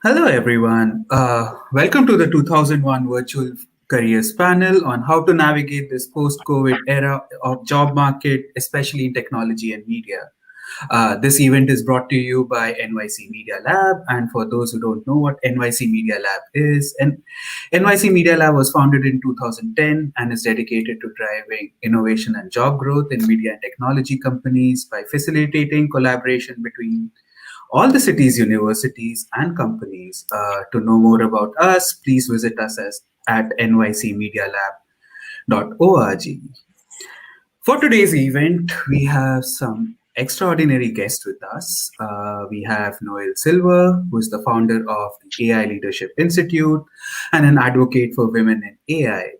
Hello, everyone. Welcome to the 2001 Virtual Careers Panel on how to navigate this post-COVID era of job market, especially in technology and media. This event is brought to you by NYC Media Lab. And for those who don't know what NYC Media Lab is, NYC Media Lab was founded in 2010 and is dedicated to driving innovation and job growth in media and technology companies by facilitating collaboration between all the city's universities and companies. To know more about us, please visit us at nycmedialab.org. For today's event, we have some extraordinary guests with us. We have Noelle Silver, who is the founder of the AI Leadership Institute and an advocate for women in AI.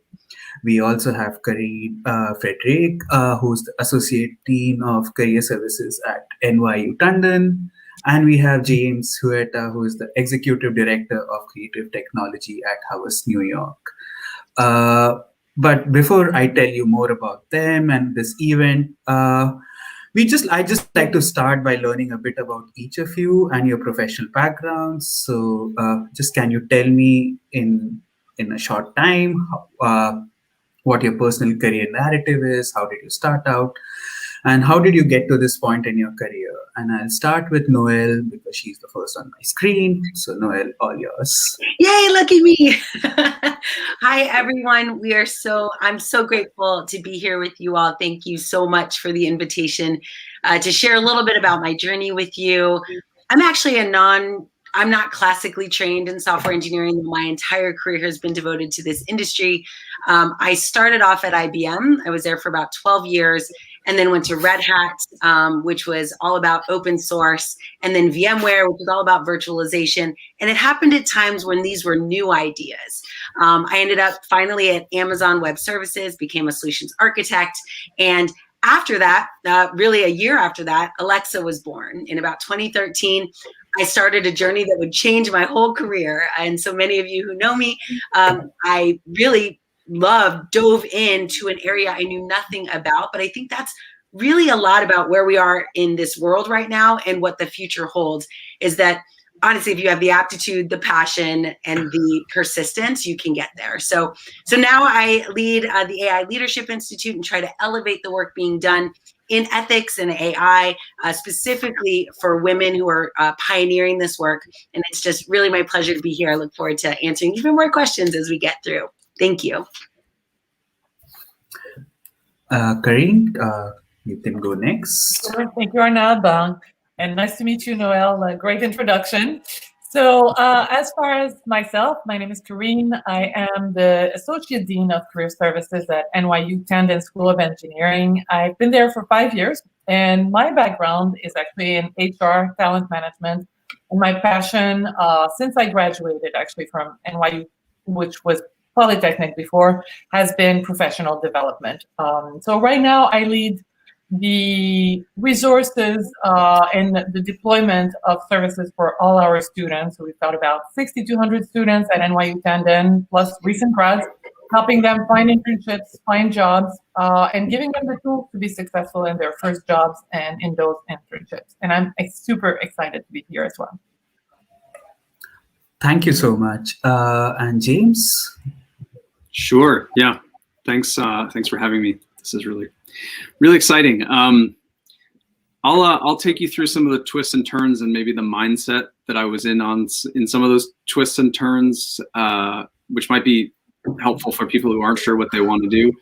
We also have Karine Frederick, who's the Associate Dean of Career Services at NYU Tandon. And we have James Huerta, who is the Executive Director of Creative Technology at Havas, New York. But before I tell you more about them and this event, I just like to start by learning a bit about each of you and your professional backgrounds. So just can you tell me in a short time what your personal career narrative is? How did you start out? And how did you get to this point in your career? And I'll start with Noelle because she's the first on my screen. So Noelle, all yours. Yay, lucky me. Hi, everyone. I'm so grateful to be here with you all. Thank you so much for the invitation to share a little bit about my journey with you. I'm actually I'm not classically trained in software engineering. My entire career has been devoted to this industry. I started off at IBM. I was there for about 12 years. And then went to Red Hat, which was all about open source, and then VMware, which was all about virtualization. And it happened at times when these were new ideas. I ended up finally at Amazon Web Services, became a solutions architect. And after that, really a year after that, Alexa was born. In about 2013, I started a journey that would change my whole career. And so many of you who know me, I really dove into an area I knew nothing about, but I think that's really a lot about where we are in this world right now and what the future holds is that honestly, if you have the aptitude, the passion, and the persistence, you can get there. So now I lead the AI Leadership Institute and try to elevate the work being done in ethics and AI, specifically for women who are pioneering this work. And it's just really my pleasure to be here. I look forward to answering even more questions as we get through. Thank you. Karine, you can go next. Sure. Thank you, Arnab. And nice to meet you, Noelle. Great introduction. So as far as myself, my name is Karine. I am the Associate Dean of Career Services at NYU Tandon School of Engineering. I've been there for 5 years, and my background is actually in HR, talent management, and my passion since I graduated actually from NYU, which was Polytechnic before, has been professional development. So right now I lead the resources and the deployment of services for all our students. So we've got about 6,200 students at NYU Tandon, plus recent grads, helping them find internships, find jobs, and giving them the tools to be successful in their first jobs and in those internships. And I'm super excited to be here as well. Thank you so much. And James? Sure. Yeah. Thanks. Thanks for having me. This is really exciting. I'll take you through some of the twists and turns and maybe the mindset that I was in some of those twists and turns, which might be helpful for people who aren't sure what they want to do.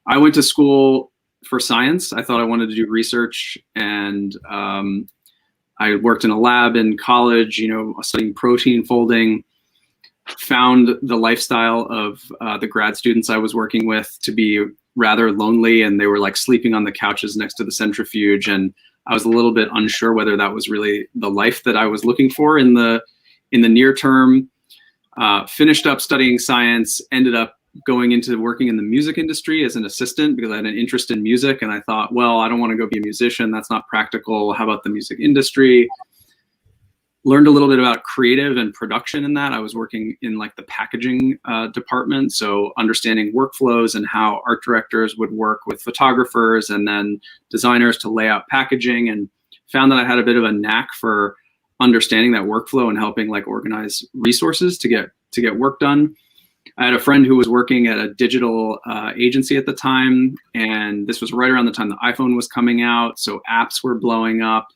I went to school for science. I thought I wanted to do research, and I worked in a lab in college, studying protein folding. Found the lifestyle of the grad students I was working with to be rather lonely, and they were like sleeping on the couches next to the centrifuge, and I was a little bit unsure whether that was really the life that I was looking for in the near term. Finished up studying science, ended up going into working in the music industry as an assistant because I had an interest in music, and I thought, well, I don't want to go be a musician, that's not practical. How about the music industry? Learned a little bit about creative and production in that. I was working in like the packaging department, so understanding workflows and how art directors would work with photographers and then designers to lay out packaging, and found that I had a bit of a knack for understanding that workflow and helping like organize resources to get work done. I had a friend who was working at a digital agency at the time, and this was right around the time the iPhone was coming out. So apps were blowing up,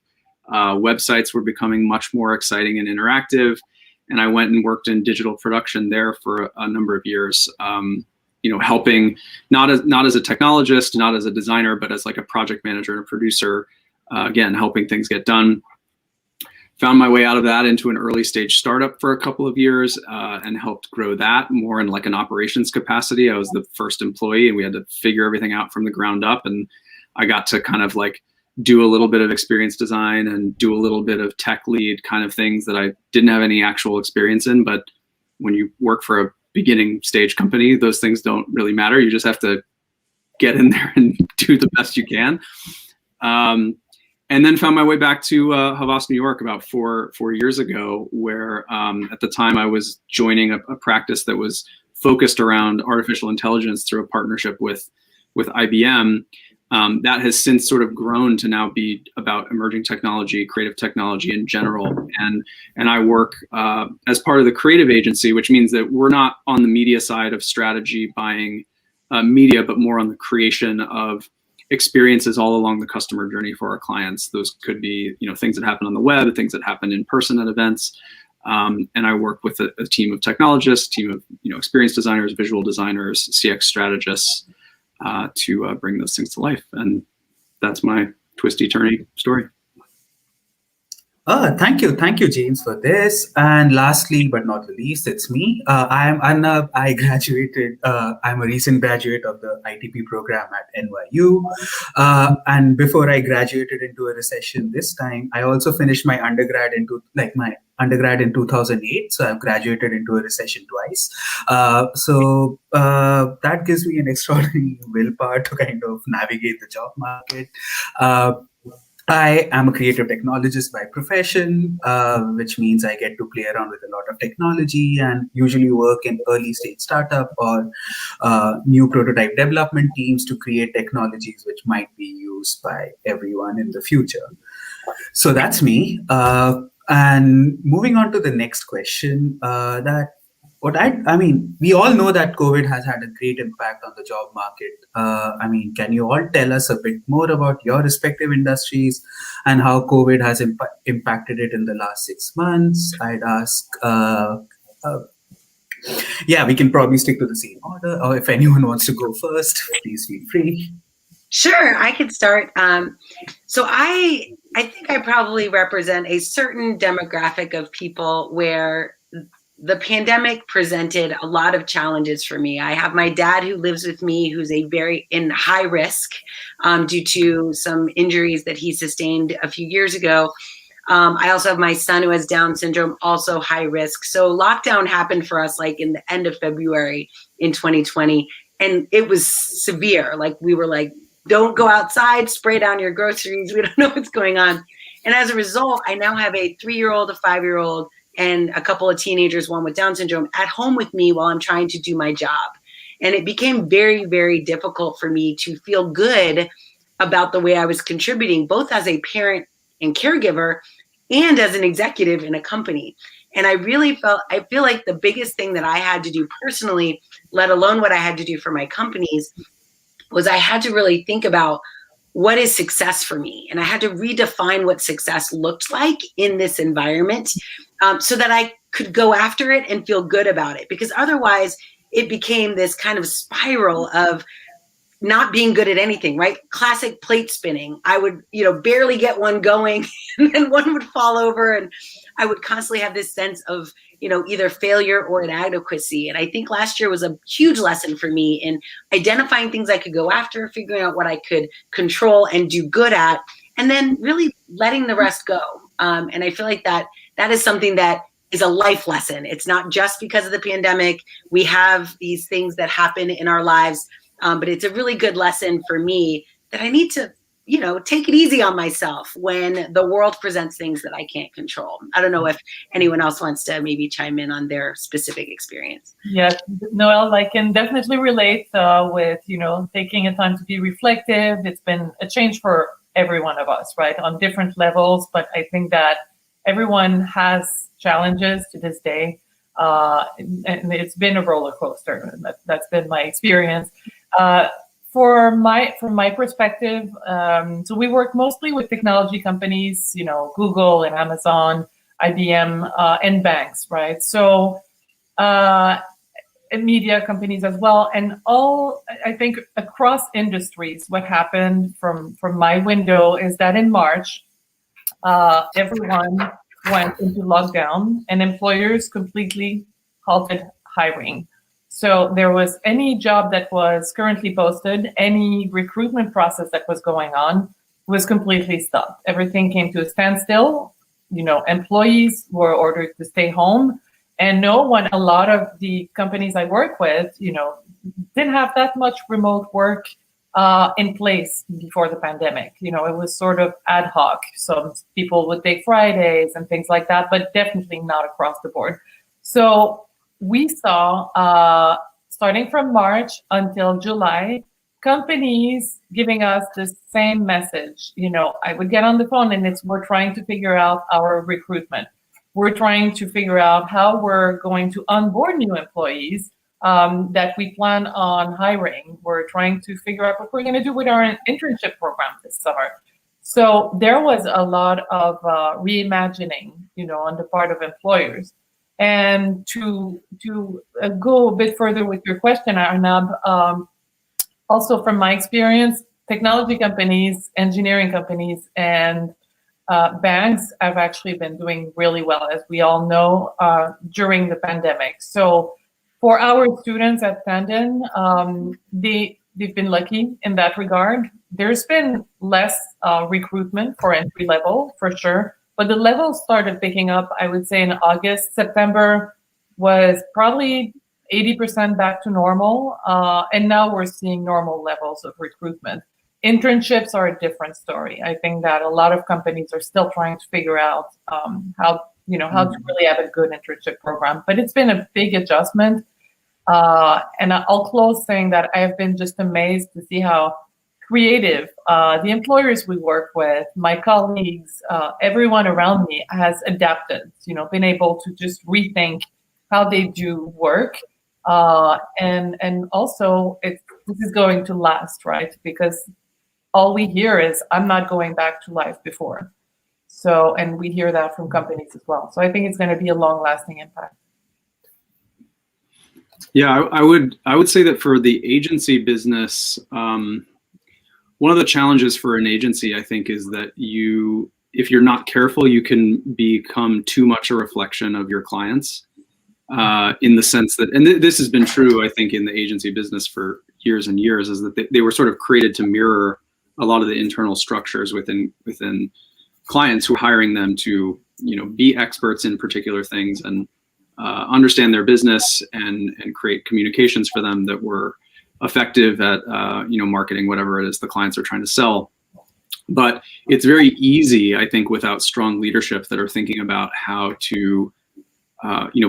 websites were becoming much more exciting and interactive. And I went and worked in digital production there for a number of years, helping not as a technologist, not as a designer, but as like a project manager and a producer, again, helping things get done. Found my way out of that into an early stage startup for a couple of years and helped grow that more in like an operations capacity. I was the first employee and we had to figure everything out from the ground up. And I got to kind of like do a little bit of experience design and do a little bit of tech lead kind of things that I didn't have any actual experience in. But when you work for a beginning stage company, those things don't really matter. You just have to get in there and do the best you can. And then found my way back to Havas, New York about four years ago, where at the time I was joining a practice that was focused around artificial intelligence through a partnership with IBM. That has since sort of grown to now be about emerging technology, creative technology in general. And I work as part of the creative agency, which means that we're not on the media side of strategy buying media, but more on the creation of experiences all along the customer journey for our clients. Those could be, things that happen on the web, things that happen in person at events. And I work with a team of technologists, team of, experience designers, visual designers, CX strategists to bring those things to life. And that's my twisty turny story. Thank you, James, for this. And lastly, but not the least, it's me. I'm Arnab. I graduated. I'm a recent graduate of the ITP program at NYU. And before I graduated into a recession this time, I also finished my undergrad in 2008. So I've graduated into a recession twice. So that gives me an extraordinary willpower to kind of navigate the job market. I am a creative technologist by profession, which means I get to play around with a lot of technology and usually work in early stage startup or new prototype development teams to create technologies which might be used by everyone in the future. So that's me. And moving on to the next question, we all know that COVID has had a great impact on the job market. Can you all tell us a bit more about your respective industries and how COVID has impacted it in the last 6 months? I'd ask, we can probably stick to the same order, or if anyone wants to go first, please feel free. Sure, I could start. So I think I probably represent a certain demographic of people where the pandemic presented a lot of challenges for me. I have my dad who lives with me, who's very in high risk due to some injuries that he sustained a few years ago. I also have my son who has Down syndrome, also high risk. So lockdown happened for us like in the end of February in 2020. And it was severe. Like we were like, don't go outside, spray down your groceries. We don't know what's going on. And as a result, I now have a 3-year-old, a 5-year-old, and a couple of teenagers, one with Down syndrome, at home with me while I'm trying to do my job. And it became very, very difficult for me to feel good about the way I was contributing, both as a parent and caregiver and as an executive in a company. And I feel like the biggest thing that I had to do personally, let alone what I had to do for my companies, was I had to really think about what is success for me. And I had to redefine what success looked like in this environment so that I could go after it and feel good about it. Because otherwise it became this kind of spiral of not being good at anything, right? Classic plate spinning. I would, barely get one going and then one would fall over. And I would constantly have this sense of, either failure or inadequacy. And I think last year was a huge lesson for me in identifying things I could go after, figuring out what I could control and do good at, and then really letting the rest go. And I feel like that is something that is a life lesson. It's not just because of the pandemic. We have these things that happen in our lives, but it's a really good lesson for me that I need to, take it easy on myself when the world presents things that I can't control. I don't know if anyone else wants to maybe chime in on their specific experience. Yes, Noelle, I can definitely relate with, taking a time to be reflective. It's been a change for every one of us, right, on different levels. But I think that everyone has challenges to this day. And it's been a roller coaster. That's been my experience. From my perspective, so we work mostly with technology companies, Google and Amazon, IBM, and banks, right? So, and media companies as well, and all. I think across industries, what happened from my window is that in March, everyone went into lockdown and employers completely halted hiring. So there was any job that was currently posted, any recruitment process that was going on was completely stopped. Everything came to a standstill. Employees were ordered to stay home, and a lot of the companies I work with, didn't have that much remote work in place before the pandemic. It was sort of ad hoc. Some people would take Fridays and things like that, but definitely not across the board. So we saw, starting from March until July, companies giving us the same message. I would get on the phone and we're trying to figure out our recruitment. We're trying to figure out how we're going to onboard new employees that we plan on hiring. We're trying to figure out what we're going to do with our internship program this summer. So there was a lot of reimagining, on the part of employers. And to go a bit further with your question, Arnab, also from my experience, technology companies, engineering companies, and banks have actually been doing really well, as we all know, during the pandemic. So for our students at Tandon, they've been lucky in that regard. There's been less recruitment for entry level, for sure, but the levels started picking up, I would say, in August. September was probably 80% back to normal, and now we're seeing normal levels of recruitment. Internships are a different story. I think that a lot of companies are still trying to figure out how to really have a good internship program. But it's been a big adjustment. And I'll close saying that I have been just amazed to see how creative the employers we work with, my colleagues, everyone around me has adapted, been able to just rethink how they do work. And also this is going to last, right? Because all we hear is, I'm not going back to life before. So, and we hear that from companies as well. So I think it's going to be a long-lasting impact. Yeah, I would say that for the agency business, one of the challenges for an agency, I think, is that if you're not careful, you can become too much a reflection of your clients, in the sense that, and this has been true, I think, in the agency business for years and years, is that they were sort of created to mirror a lot of the internal structures within clients who are hiring them to, be experts in particular things and understand their business and create communications for them that were effective at marketing whatever it is the clients are trying to sell. But it's very easy, I think, without strong leadership that are thinking about how to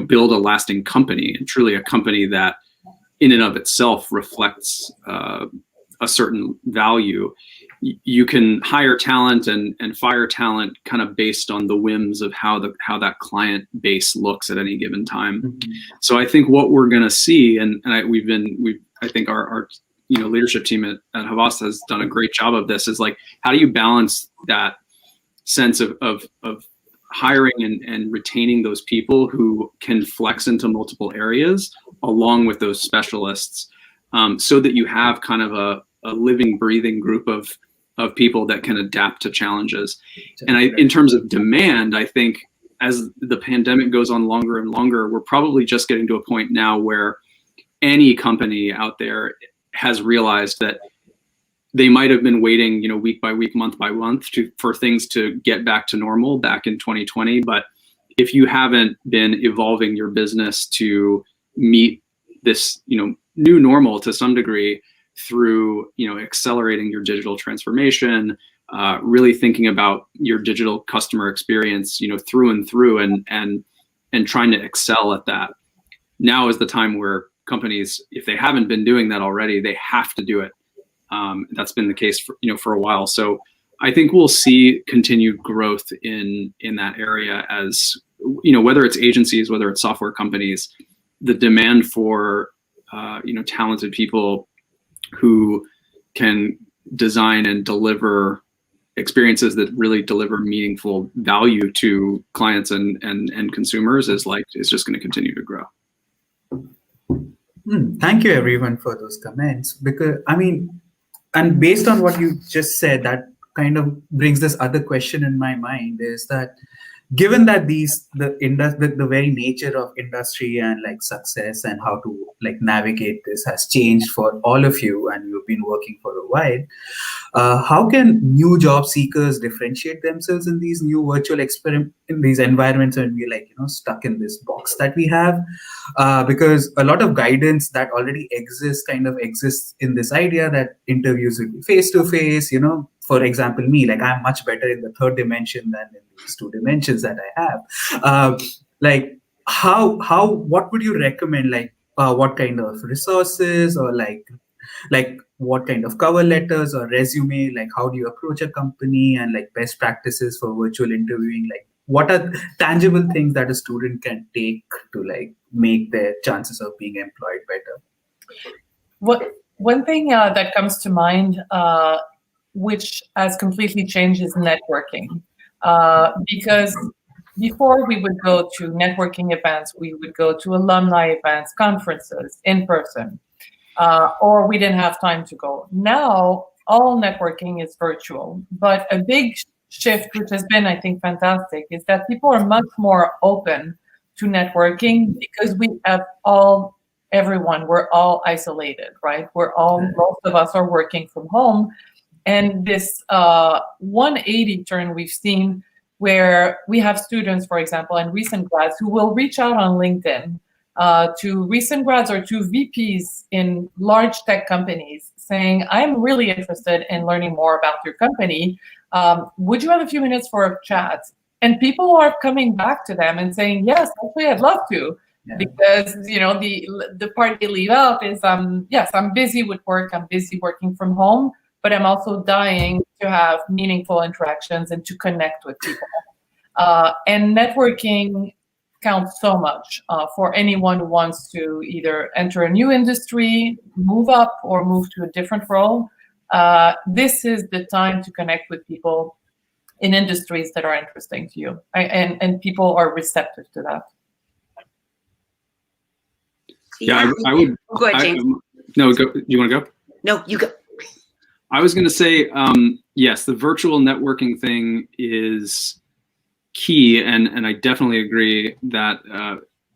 build a lasting company, and truly a company that in and of itself reflects a certain value. You can hire talent and fire talent kind of based on the whims of how that client base looks at any given time. Mm-hmm. So I think what we're going to see, and I think our leadership team at Havas has done a great job of this, is like, how do you balance that sense of hiring and retaining those people who can flex into multiple areas along with those specialists, so that you have kind of a living, breathing group of people that can adapt to challenges. And in terms of demand, I think as the pandemic goes on longer and longer, we're probably just getting to a point now where any company out there has realized that they might have been waiting, week by week, month by month for things to get back to normal back in 2020. But if you haven't been evolving your business to meet this, new normal to some degree, through accelerating your digital transformation, really thinking about your digital customer experience, through and through, and trying to excel at that. Now is the time where companies, if they haven't been doing that already, they have to do it. That's been the case for a while. So I think we'll see continued growth in that area as, whether it's agencies, whether it's software companies, the demand for, talented people who can design and deliver experiences that really deliver meaningful value to clients and consumers is just going to continue to grow. Thank you everyone for those comments, because and based on what you just said, that kind of brings this other question in my mind, is that given that the very nature of industry and like success and how to like navigate this has changed for all of you, and you've been working for a while, how can new job seekers differentiate themselves in these new virtual in these environments when we're like, stuck in this box that we have? Because a lot of guidance that already exists in this idea that interviews will be face to face. For example, me, like I'm much better in the third dimension than in these two dimensions that I have. What would you recommend? Like, what kind of resources, or like what kind of cover letters or resume, like how do you approach a company, and like best practices for virtual interviewing? Like, what are tangible things that a student can take to like make their chances of being employed better? One thing that comes to mind, which has completely changed, is networking. Because before we would go to networking events, we would go to alumni events, conferences in person, or we didn't have time to go. Now, all networking is virtual, but a big shift, which has been, I think, fantastic, is that people are much more open to networking because we're all isolated, right? Most of us are working from home. And this 180 turn we've seen, where we have students, for example, and recent grads who will reach out on LinkedIn to recent grads or to VPs in large tech companies saying, I'm really interested in learning more about your company. Would you have a few minutes for a chat? And people are coming back to them and saying, yes, actually, I'd love to. Yeah. Because, the part they leave out is, yes, I'm busy with work, I'm busy working from home, but I'm also dying to have meaningful interactions and to connect with people. And networking counts so much for anyone who wants to either enter a new industry, move up, or move to a different role. This is the time to connect with people in industries that are interesting to you. And people are receptive to that. Yeah, I would. Go ahead, James. No, go. You want to go? No, you go. I was going to say, yes, the virtual networking thing is key, and I definitely agree that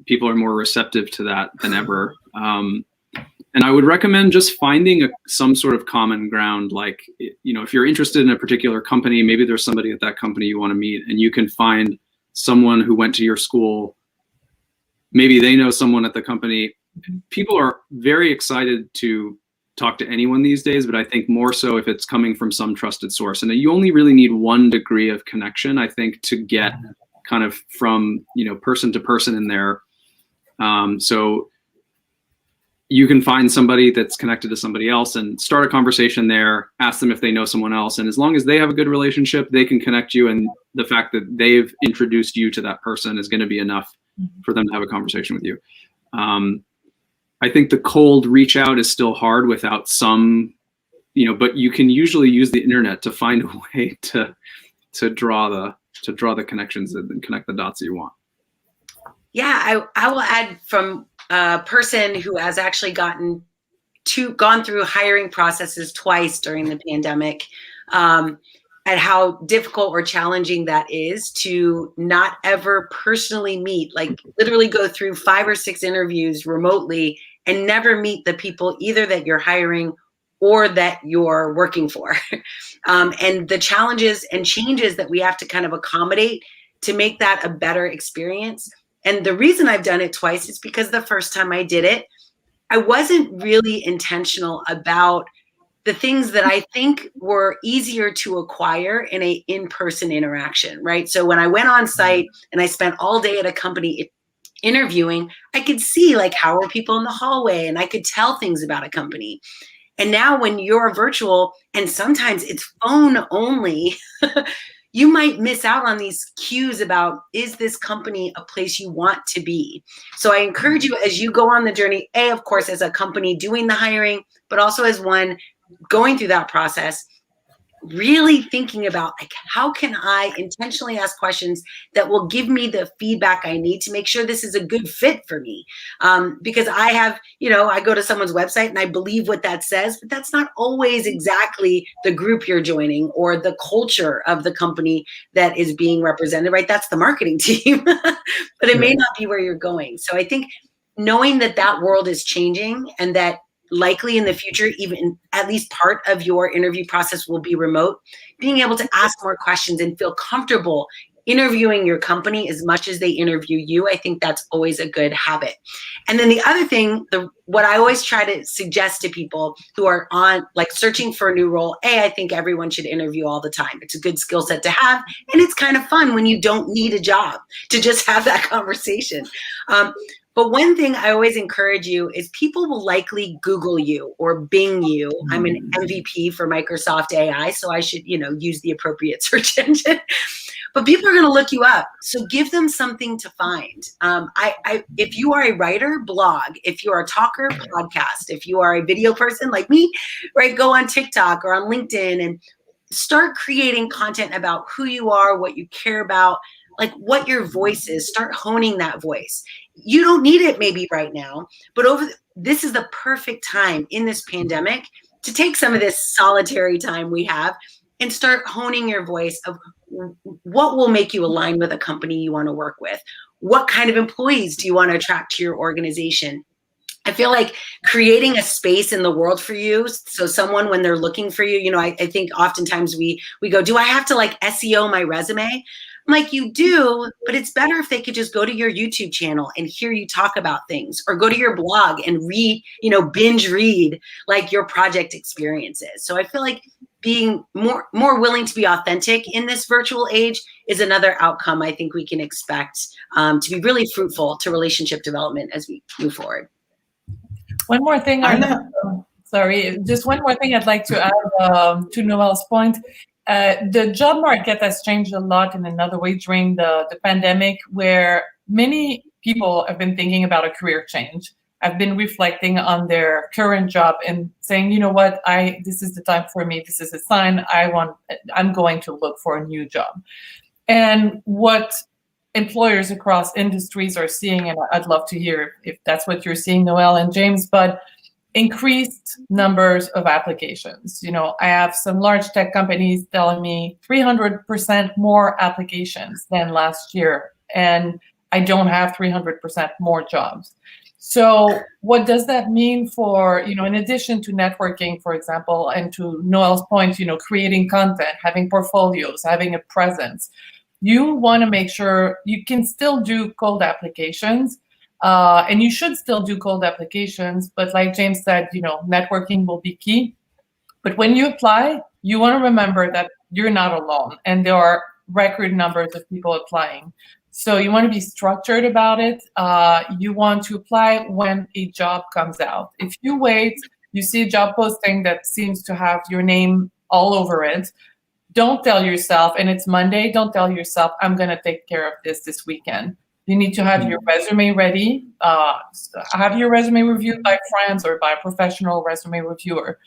people are more receptive to that than ever. And I would recommend just finding some sort of common ground. Like, if you're interested in a particular company, maybe there's somebody at that company you want to meet, and you can find someone who went to your school. Maybe they know someone at the company. People are very excited to talk to anyone these days, but I think more so if it's coming from some trusted source. And you only really need one degree of connection, I think, to get kind of from, person to person in there. So you can find somebody that's connected to somebody else and start a conversation there, ask them if they know someone else. And as long as they have a good relationship, they can connect you. And the fact that they've introduced you to that person is going to be enough for them to have a conversation with you. I think the cold reach out is still hard without some, but you can usually use the internet to find a way to draw the connections and connect the dots that you want. Yeah, I will add from a person who has actually gone through hiring processes twice during the pandemic, and how difficult or challenging that is to not ever personally meet, like literally go through 5 or 6 interviews remotely and never meet the people either that you're hiring or that you're working for. And the challenges and changes that we have to kind of accommodate to make that a better experience. And the reason I've done it twice is because the first time I did it, I wasn't really intentional about the things that I think were easier to acquire in a in-person interaction, right? So when I went on site and I spent all day at a company interviewing, I could see like how are people in the hallway, and I could tell things about a company. And now when you're virtual and sometimes it's phone only, you might miss out on these cues about, is this company a place you want to be? So I encourage you as you go on the journey, of course, as a company doing the hiring, but also as one going through that process, really thinking about, like, how can I intentionally ask questions that will give me the feedback I need to make sure this is a good fit for me? Because I have, I go to someone's website and I believe what that says, but that's not always exactly the group you're joining or the culture of the company that is being represented, right? That's the marketing team, but it may not be where you're going. So I think knowing that that world is changing and that likely in the future, even at least part of your interview process will be remote, being able to ask more questions and feel comfortable interviewing your company as much as they interview you, I think that's always a good habit. And then the other thing, what I always try to suggest to people who are on, like, searching for a new role, I think everyone should interview all the time. It's a good skill set to have, and it's kind of fun when you don't need a job to just have that conversation. But one thing I always encourage you is people will likely Google you or Bing you. I'm an MVP for Microsoft AI, so I should, use the appropriate search engine. But people are going to look you up. So give them something to find. If you are a writer, blog. If you are a talker, podcast. If you are a video person like me, right, go on TikTok or on LinkedIn and start creating content about who you are, what you care about, like what your voice is. Start honing that voice. You don't need it maybe right now, but this is the perfect time in this pandemic to take some of this solitary time we have and start honing your voice of what will make you align with a company you want to work with. What kind of employees do you want to attract to your organization? I feel like creating a space in the world for you. So someone, when they're looking for you, I think oftentimes we go, do I have to like SEO my resume? I'm like, you do, but it's better if they could just go to your YouTube channel and hear you talk about things, or go to your blog and read, binge read like your project experiences. So I feel like being more willing to be authentic in this virtual age is another outcome I think we can expect to be really fruitful to relationship development as we move forward. One more thing, just one more thing I'd like to add to Noelle's point. The job market has changed a lot in another way during the pandemic, where many people have been thinking about a career change. I've been reflecting on their current job and saying, you know what, this is the time for me. This is a sign I'm going to look for a new job. And what employers across industries are seeing, and I'd love to hear if that's what you're seeing, Noelle and James, but increased numbers of applications. I have some large tech companies telling me 300% more applications than last year, and I don't have 300% more jobs. So what does that mean for, in addition to networking, for example, and to Noelle's point, creating content, having portfolios, having a presence, you want to make sure you can still do cold applications. And you should still do cold applications, but like James said, networking will be key. But when you apply, you want to remember that you're not alone, and there are record numbers of people applying. So you want to be structured about it. You want to apply when a job comes out. If you wait, you see a job posting that seems to have your name all over it, don't tell yourself, and it's Monday, don't tell yourself, I'm going to take care of this weekend. You need to have your resume ready, have your resume reviewed by friends or by a professional resume reviewer.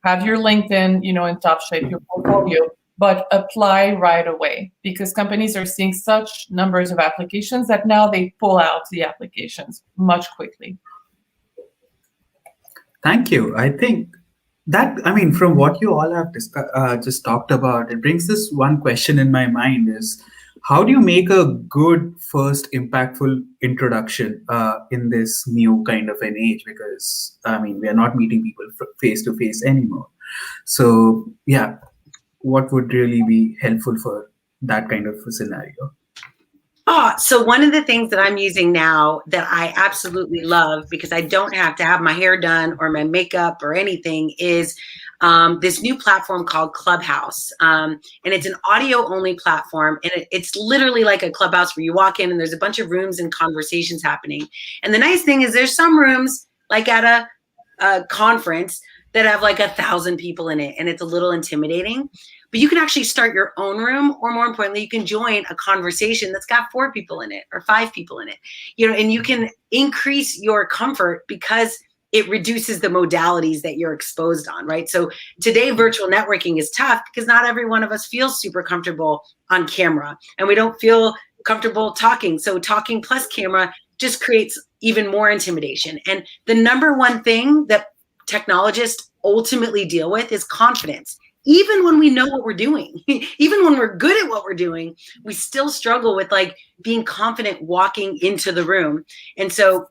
Have your LinkedIn, in top shape, your portfolio, but apply right away, because companies are seeing such numbers of applications that now they pull out the applications much quickly. Thank you. I think that, from what you all have just talked about, it brings this one question in my mind is, how do you make a good first impactful introduction in this new kind of an age? Because, we are not meeting people face to face anymore. So, yeah, what would really be helpful for that kind of a scenario? So one of the things that I'm using now that I absolutely love, because I don't have to have my hair done or my makeup or anything, is this new platform called Clubhouse. And it's an audio only platform. And it's literally like a Clubhouse where you walk in and there's a bunch of rooms and conversations happening. And the nice thing is there's some rooms, like at a conference, that have like 1,000 people in it, and it's a little intimidating. But you can actually start your own room, or more importantly, you can join a conversation that's got 4 people in it or 5 people in it, and you can increase your comfort because it reduces the modalities that you're exposed on, right? So today, virtual networking is tough because not every one of us feels super comfortable on camera, and we don't feel comfortable talking. So talking plus camera just creates even more intimidation. And the number one thing that technologists ultimately deal with is confidence. Even when we know what we're doing, even when we're good at what we're doing, we still struggle with like being confident walking into the room. And so,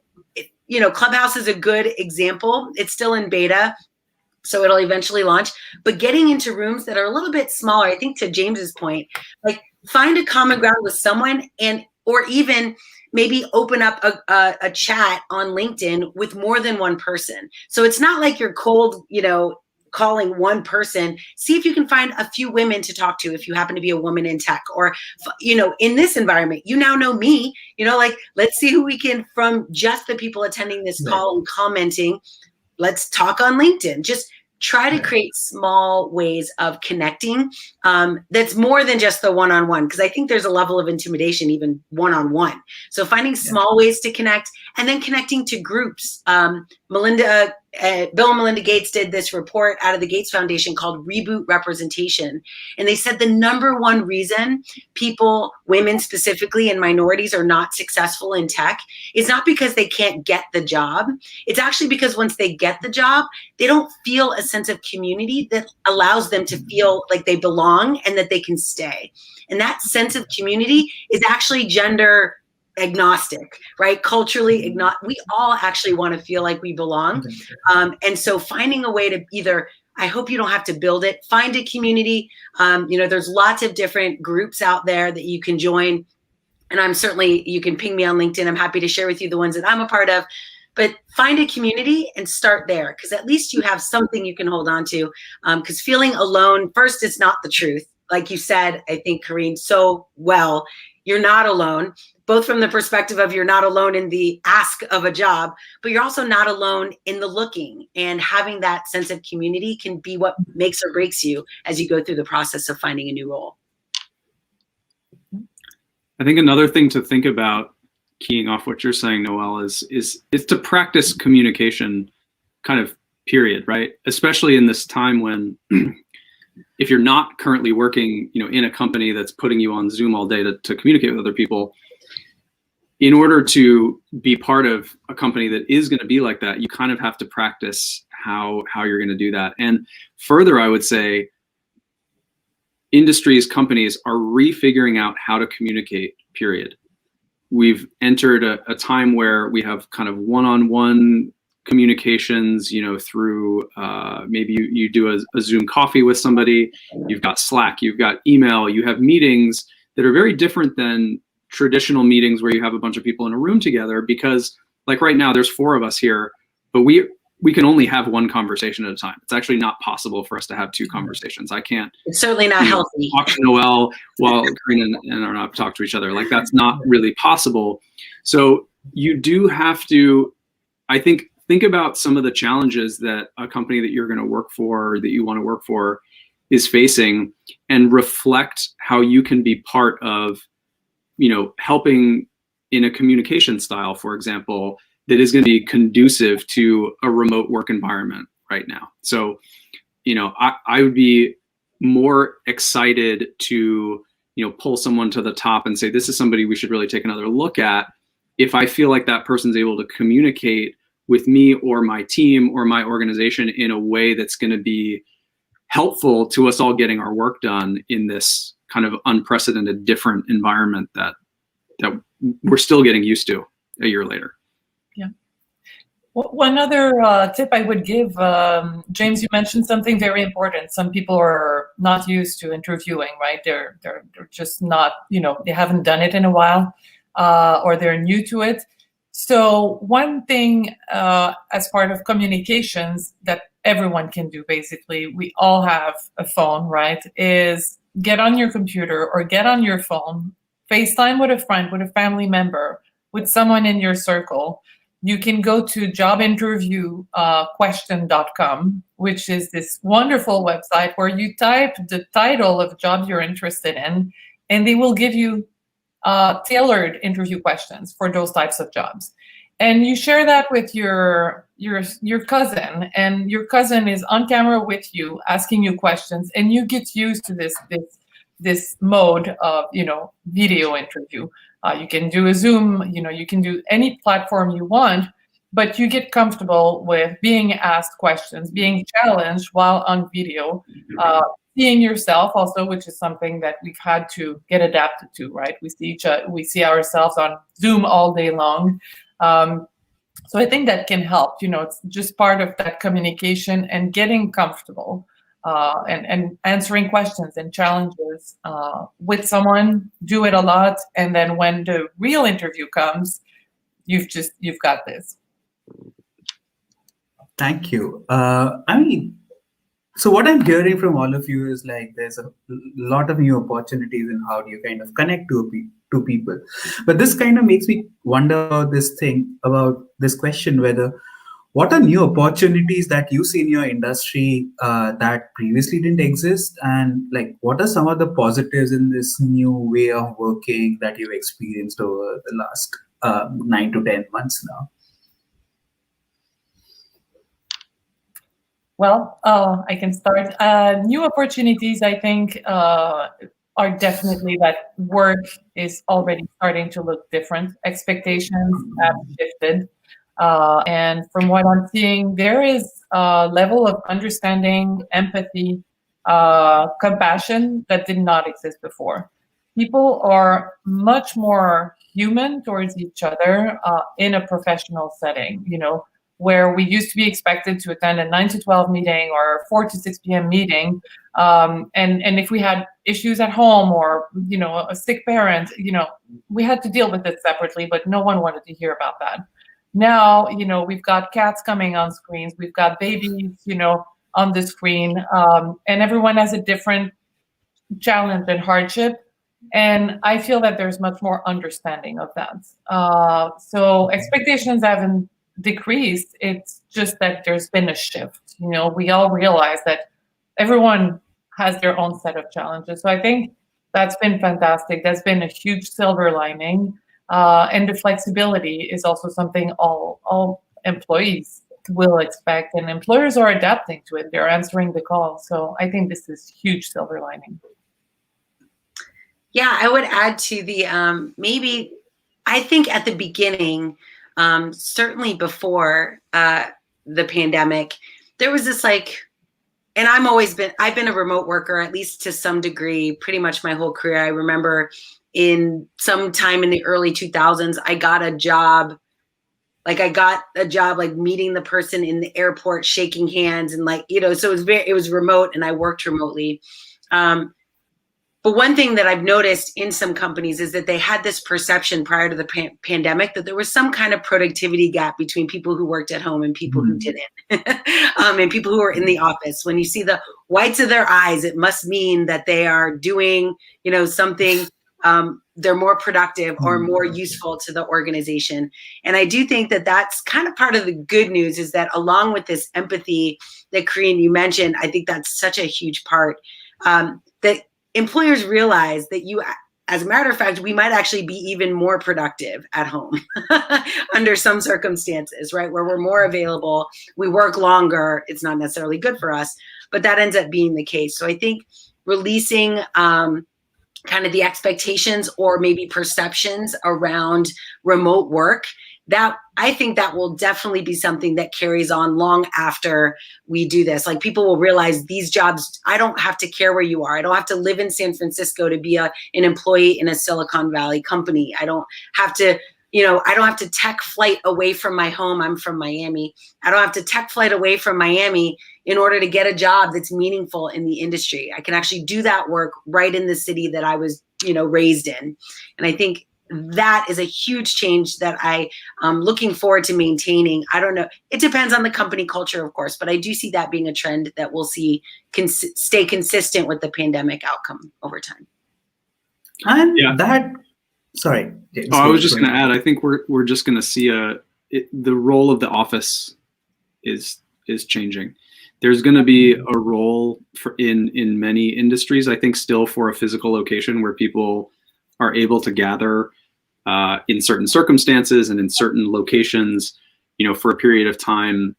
Clubhouse is a good example. It's still in beta, so it'll eventually launch. But getting into rooms that are a little bit smaller, I think to James's point, like find a common ground with someone, or even maybe open up a chat on LinkedIn with more than one person. So it's not like you're cold, calling one person. See if you can find a few women to talk to if you happen to be a woman in tech, or, in this environment, now know me, let's see who we can, from just the people attending this call and commenting, let's talk on LinkedIn. Just try to create small ways of connecting that's more than just the one-on-one, because I think there's a level of intimidation even one-on-one. So finding small ways to connect, and then connecting to groups. Bill and Melinda Gates did this report out of the Gates Foundation called Reboot Representation. And they said the number one reason people, women specifically, and minorities are not successful in tech is not because they can't get the job. It's actually because once they get the job, they don't feel a sense of community that allows them to feel like they belong and that they can stay. And that sense of community is actually gender agnostic, right? Culturally agnostic. We all actually want to feel like we belong. And so finding a way to either, I hope you don't have to build it, find a community. There's lots of different groups out there that you can join. And you can ping me on LinkedIn. I'm happy to share with you the ones that I'm a part of. But find a community and start there, because at least you have something you can hold on to. Because feeling alone, first, it's not the truth. Like you said, I think, Karine, so well, you're not alone, both from the perspective of you're not alone in the ask of a job, but you're also not alone in the looking. And having that sense of community can be what makes or breaks you as you go through the process of finding a new role. I think another thing to think about, keying off what you're saying, Noelle, is to practice communication, kind of period, right? Especially in this time when, if you're not currently working, in a company that's putting you on Zoom all day to communicate with other people, in order to be part of a company that is going to be like that, you kind of have to practice how you're going to do that. And further, I would say, industries, companies are refiguring out how to communicate, period. We've entered a time where we have kind of one-on-one communications, through maybe you do a Zoom coffee with somebody, you've got Slack, you've got email, you have meetings that are very different than traditional meetings where you have a bunch of people in a room together, because like right now there's 4 of us here, but we can only have one conversation at a time. It's actually not possible for us to have 2 conversations. I can't. It's certainly not healthy. Talk to Noelle while Karine and Arnab talk to each other. Like, that's not really possible. So you do have to, I think about some of the challenges that a company that you're going to work for, or that you want to work for, is facing, and reflect how you can be part of, helping in a communication style, for example, that is going to be conducive to a remote work environment right now. So, I would be more excited to, pull someone to the top and say, this is somebody we should really take another look at, if I feel like that person's able to communicate with me or my team or my organization in a way that's going to be helpful to us all getting our work done in this kind of unprecedented, different environment that we're still getting used to a year later. Yeah. One other tip I would give, James, you mentioned something very important. Some people are not used to interviewing, right? They're just not, they haven't done it in a while, or they're new to it. So one thing as part of communications that everyone can do, basically, we all have a phone, right, is get on your computer or get on your phone, FaceTime with a friend, with a family member, with someone in your circle, you can go to jobinterviewquestion.com, which is this wonderful website where you type the title of job you're interested in, and they will give you tailored interview questions for those types of jobs. And you share that with your cousin, and your cousin is on camera with you, asking you questions, and you get used to this mode of video interview. You can do a Zoom, you can do any platform you want, but you get comfortable with being asked questions, being challenged while on video, seeing yourself also, which is something that we've had to get adapted to, right? We see ourselves on Zoom all day long. So I think that can help. It's just part of that communication and getting comfortable. And answering questions and challenges with someone, do it a lot, and then when the real interview comes, you've got this. Thank you. So what I'm hearing from all of you is like there's a lot of new opportunities in how do you kind of connect to people. But this kind of makes me wonder about this question, whether what are new opportunities that you see in your industry that previously didn't exist? And like, what are some of the positives in this new way of working that you've experienced over the last 9 to 10 months now? Well, I can start. New opportunities, I think, are definitely that work is already starting to look different. Expectations have shifted. And from what I'm seeing, there is a level of understanding, empathy, compassion that did not exist before. People are much more human towards each other in a professional setting, where we used to be expected to attend a 9 to 12 meeting or 4 to 6 p.m. meeting. And if we had issues at home or, a sick parent, we had to deal with it separately, but no one wanted to hear about that. Now, we've got cats coming on screens, we've got babies, on the screen, and everyone has a different challenge and hardship. And I feel that there's much more understanding of that. So expectations haven't decreased. It's just that there's been a shift. We all realize that everyone has their own set of challenges. So I think that's been fantastic. That's been a huge silver lining. And the flexibility is also something all employees will expect, and employers are adapting to it. They're answering the call. So I think this is huge silver lining. Yeah, I would add to the I think at the beginning, certainly before the pandemic, there was this and I've been a remote worker, at least to some degree, pretty much my whole career. I remember in some time in the early 2000s, I got a job meeting the person in the airport, shaking hands, and so it was remote, and I worked remotely. But one thing that I've noticed in some companies is that they had this perception prior to the pandemic that there was some kind of productivity gap between people who worked at home and people who didn't, and people who were in the office. When you see the whites of their eyes, it must mean that they are doing, something. They're more productive or more useful to the organization. And I do think that that's kind of part of the good news, is that along with this empathy that Corinne, you mentioned, I think that's such a huge part, that employers realize that as a matter of fact, we might actually be even more productive at home under some circumstances, right? Where we're more available, we work longer. It's not necessarily good for us, but that ends up being the case. So I think releasing kind of the expectations or maybe perceptions around remote work, that I think that will definitely be something that carries on long after we do this. People will realize these jobs, I don't have to care where you are. I don't have to live in San Francisco to be an employee in a Silicon Valley company. I don't have to, I don't have to tech flight away from my home. I'm from Miami. I don't have to tech flight away from Miami in order to get a job that's meaningful in the industry. I can actually do that work right in the city that I was, raised in. And I think that is a huge change that I'm looking forward to maintaining. I don't know. It depends on the company culture, of course, but I do see that being a trend that we'll see stay consistent with the pandemic outcome over time. And sorry. I was just going to add, I think we're just going to see the role of the office is changing. There's going to be a role in many industries, I think, still for a physical location where people are able to gather in certain circumstances and in certain locations, for a period of time.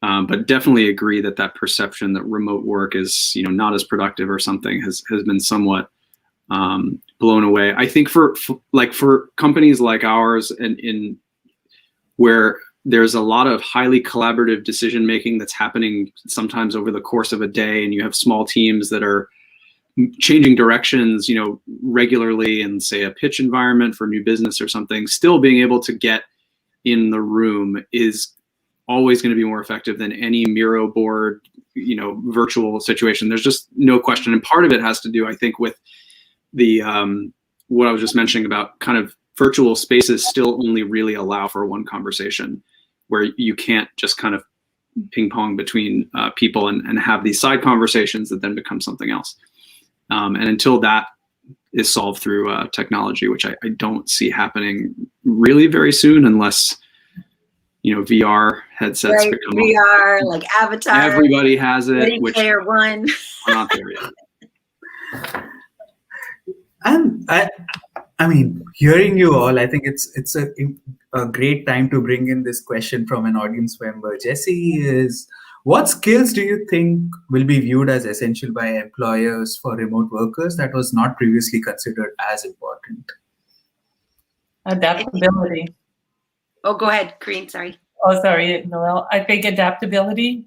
But definitely agree that perception that remote work is, not as productive or something has been somewhat blown away. I think for companies like ours and in where there's a lot of highly collaborative decision making that's happening sometimes over the course of a day, and you have small teams that are changing directions, regularly in, say, a pitch environment for new business or something, still being able to get in the room is always going to be more effective than any Miro board, virtual situation. There's just no question. And part of it has to do, I think, with the what I was just mentioning about kind of virtual spaces still only really allow for one conversation, where you can't just kind of ping pong between people and have these side conversations that then become something else. And until that is solved through technology, which I don't see happening really very soon, unless VR headsets become VR, like Avatar. Everybody has it. Ready Player One. We're not there yet. And I mean, hearing you all, I think it's a great time to bring in this question from an audience member. Jesse, is what skills do you think will be viewed as essential by employers for remote workers that was not previously considered as important? Adaptability. Oh, go ahead, Karine, sorry. Oh, sorry, Noelle. I think adaptability,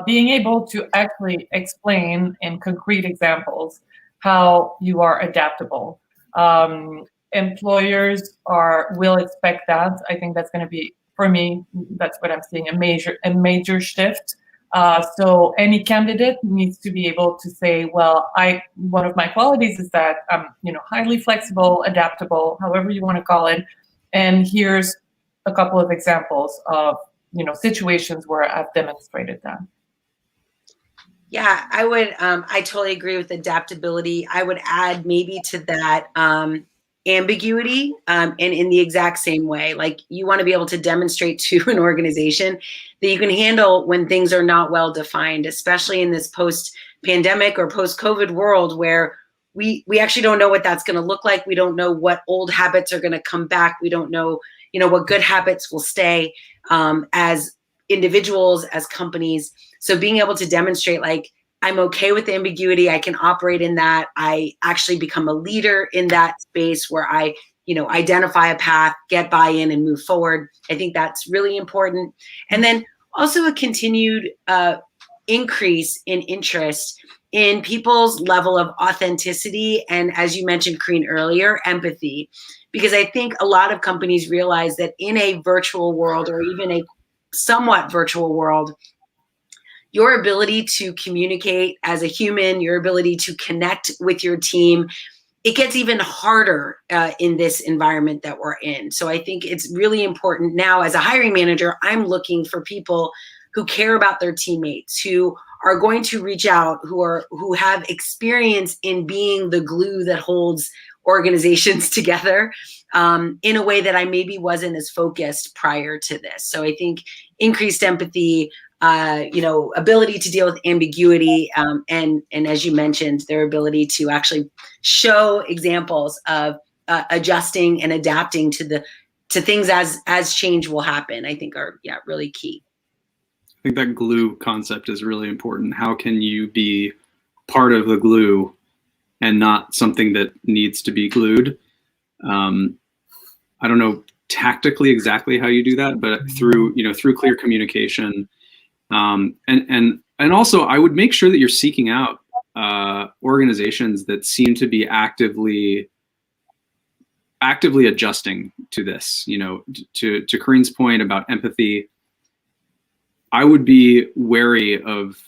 being able to actually explain in concrete examples how you are adaptable. Employers will expect that. I think that's going to be, for me, that's what I'm seeing, a major shift. So any candidate needs to be able to say, well, one of my qualities is that I'm, highly flexible, adaptable, however you want to call it. And here's a couple of examples of, situations where I've demonstrated that. Yeah, I would, I totally agree with adaptability. I would add maybe to that ambiguity, and in the exact same way. Like, you want to be able to demonstrate to an organization that you can handle when things are not well defined, especially in this post-pandemic or post-COVID world where we actually don't know what that's going to look like. We don't know what old habits are going to come back. We don't know, what good habits will stay as individuals, as companies. So being able to demonstrate, like, I'm okay with the ambiguity, I can operate in that, I actually become a leader in that space where I, identify a path, get buy-in, and move forward. I think that's really important. And then also a continued increase in interest in people's level of authenticity and, as you mentioned, Karine, earlier, empathy. Because I think a lot of companies realize that in a virtual world, or even a somewhat virtual world, your ability to communicate as a human, your ability to connect with your team, it gets even harder in this environment that we're in. So I think it's really important now, as a hiring manager, I'm looking for people who care about their teammates, who are going to reach out, who have experience in being the glue that holds organizations together in a way that I maybe wasn't as focused prior to this. So I think increased empathy, ability to deal with ambiguity, and as you mentioned, their ability to actually show examples of adjusting and adapting to things as change will happen, I think are really key. I think that glue concept is really important. How can you be part of the glue and not something that needs to be glued? I don't know tactically exactly how you do that, but through clear communication. And also, I would make sure that you're seeking out organizations that seem to be actively adjusting to this. To Karine's point about empathy, I would be wary of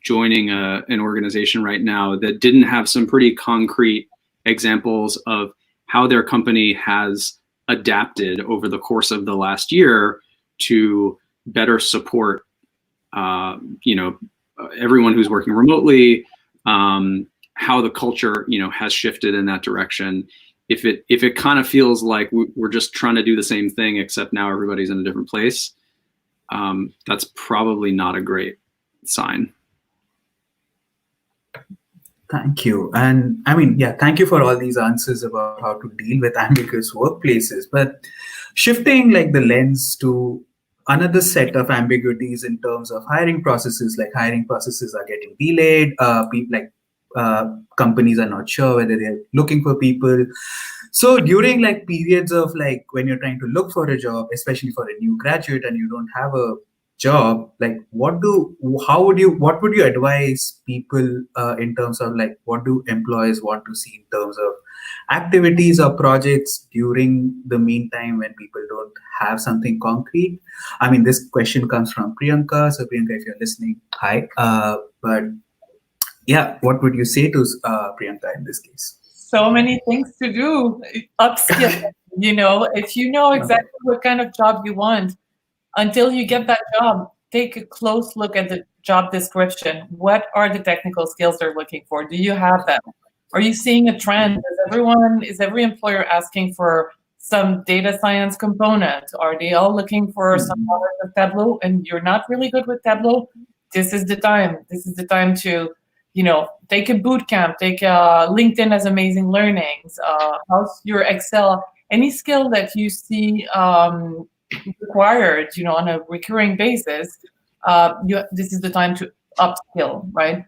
joining an organization right now that didn't have some pretty concrete examples of how their company has adapted over the course of the last year to better support everyone who's working remotely, how the culture, has shifted in that direction. if it kind of feels like we're just trying to do the same thing, except now everybody's in a different place, that's probably not a great sign. Thank you. And I mean, yeah, thank you for all these answers about how to deal with ambiguous workplaces. But shifting like the lens to another set of ambiguities in terms of hiring processes, like hiring processes are getting delayed. Companies are not sure whether they're looking for people. So during like periods of like when you're trying to look for a job, especially for a new graduate and you don't have a job, like what would you advise people in terms of like what do employers want to see in terms of activities or projects during the meantime when people don't have something concrete? I mean, this question comes from Priyanka. So Priyanka, if you're listening, hi. But yeah, what would you say to Priyanka in this case? So many things to do. Upskill. If you know exactly what kind of job you want, until you get that job, take a close look at the job description. What are the technical skills they're looking for? Do you have them? Are you seeing a trend? Is every employer asking for some data science component? Are they all looking for some knowledge of Tableau? And you're not really good with Tableau? This is the time. This is the time to, take a boot camp, take LinkedIn as amazing learnings, how's your Excel, any skill that you see required, on a recurring basis, this is the time to upskill, right?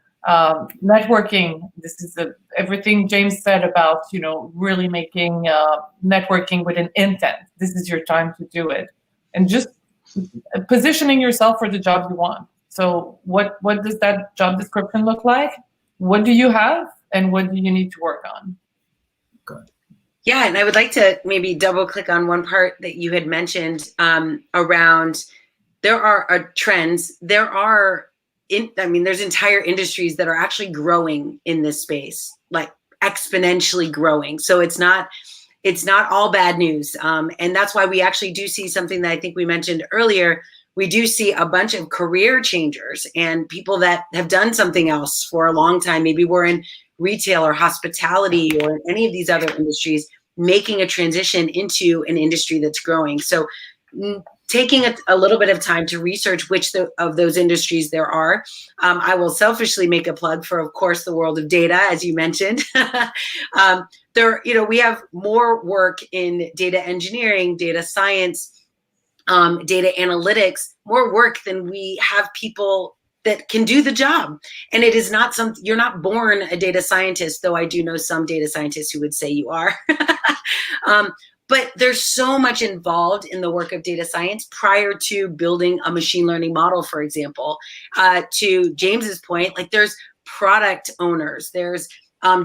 Networking, this is everything James said about, really making networking with an intent. This is your time to do it. And just positioning yourself for the job you want. So what does that job description look like? What do you have? And what do you need to work on? Good. Yeah, and I would like to maybe double click on one part that you had mentioned around there are trends. There's entire industries that are actually growing in this space, like exponentially growing. So it's not all bad news. And that's why we actually do see something that I think we mentioned earlier. We do see a bunch of career changers and people that have done something else for a long time. Maybe we're in retail or hospitality or in any of these other industries, making a transition into an industry that's growing. So taking a little bit of time to research which of those industries there are. I will selfishly make a plug for, of course, the world of data, as you mentioned. We have more work in data engineering, data science, data analytics, more work than we have people that can do the job. And it is not you're not born a data scientist, though I do know some data scientists who would say you are. But there's so much involved in the work of data science prior to building a machine learning model, for example. To James's point, like there's product owners, there's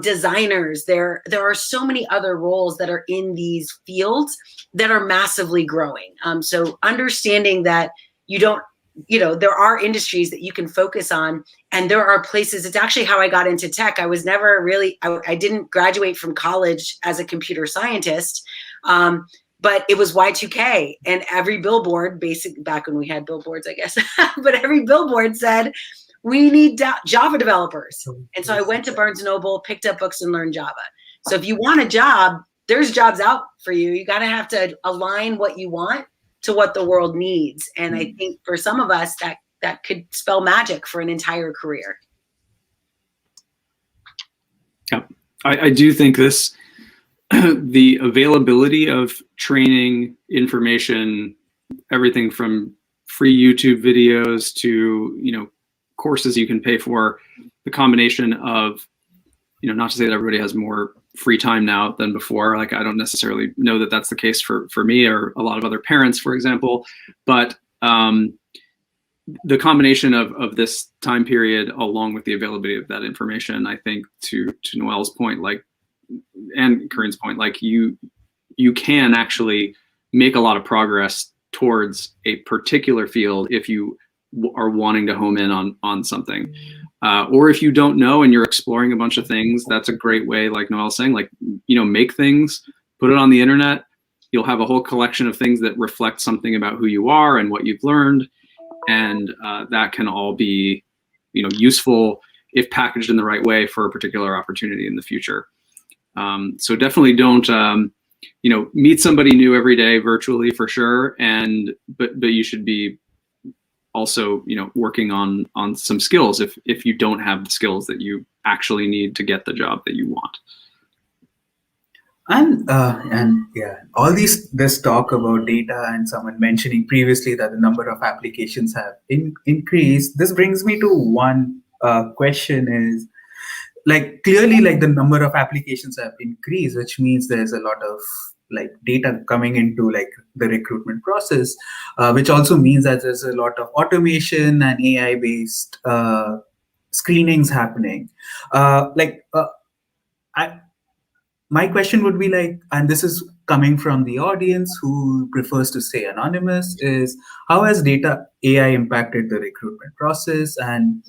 designers, there are so many other roles that are in these fields that are massively growing. So understanding that there are industries that you can focus on, and there are places. It's actually how I got into tech. I was never really, I didn't graduate from college as a computer scientist, but it was Y2K, and every billboard, back when we had billboards, I guess, but every billboard said, we need Java developers. And so I went to Barnes & Noble, picked up books and learned Java. So if you want a job, there's jobs out for you. You gotta have to align what you want to what the world needs. And I think for some of us that could spell magic for an entire career. Yeah, I do think the availability of training, information, everything from free YouTube videos to, courses you can pay for, the combination of, not to say that everybody has more free time now than before. Like, I don't necessarily know that that's the case for me or a lot of other parents, for example, but the combination of this time period along with the availability of that information, I think to Noelle's point, and Corinne's point, you can actually make a lot of progress towards a particular field if you are wanting to home in on something. Or if you don't know and you're exploring a bunch of things, that's a great way, like Noelle's saying, make things, put it on the internet. You'll have a whole collection of things that reflect something about who you are and what you've learned. And that can all be, useful if packaged in the right way for a particular opportunity in the future. So definitely don't, meet somebody new every day virtually for sure. But you should be also, working on some skills if you don't have the skills that you actually need to get the job that you want. And yeah, all this talk about data and someone mentioning previously that the number of applications have increased. This brings me to one question: is clearly the number of applications have increased, which means there's a lot of data coming into the recruitment process, which also means that there's a lot of automation and AI based screenings happening. My question would be and this is coming from the audience who prefers to stay anonymous, is how has data AI impacted the recruitment process, and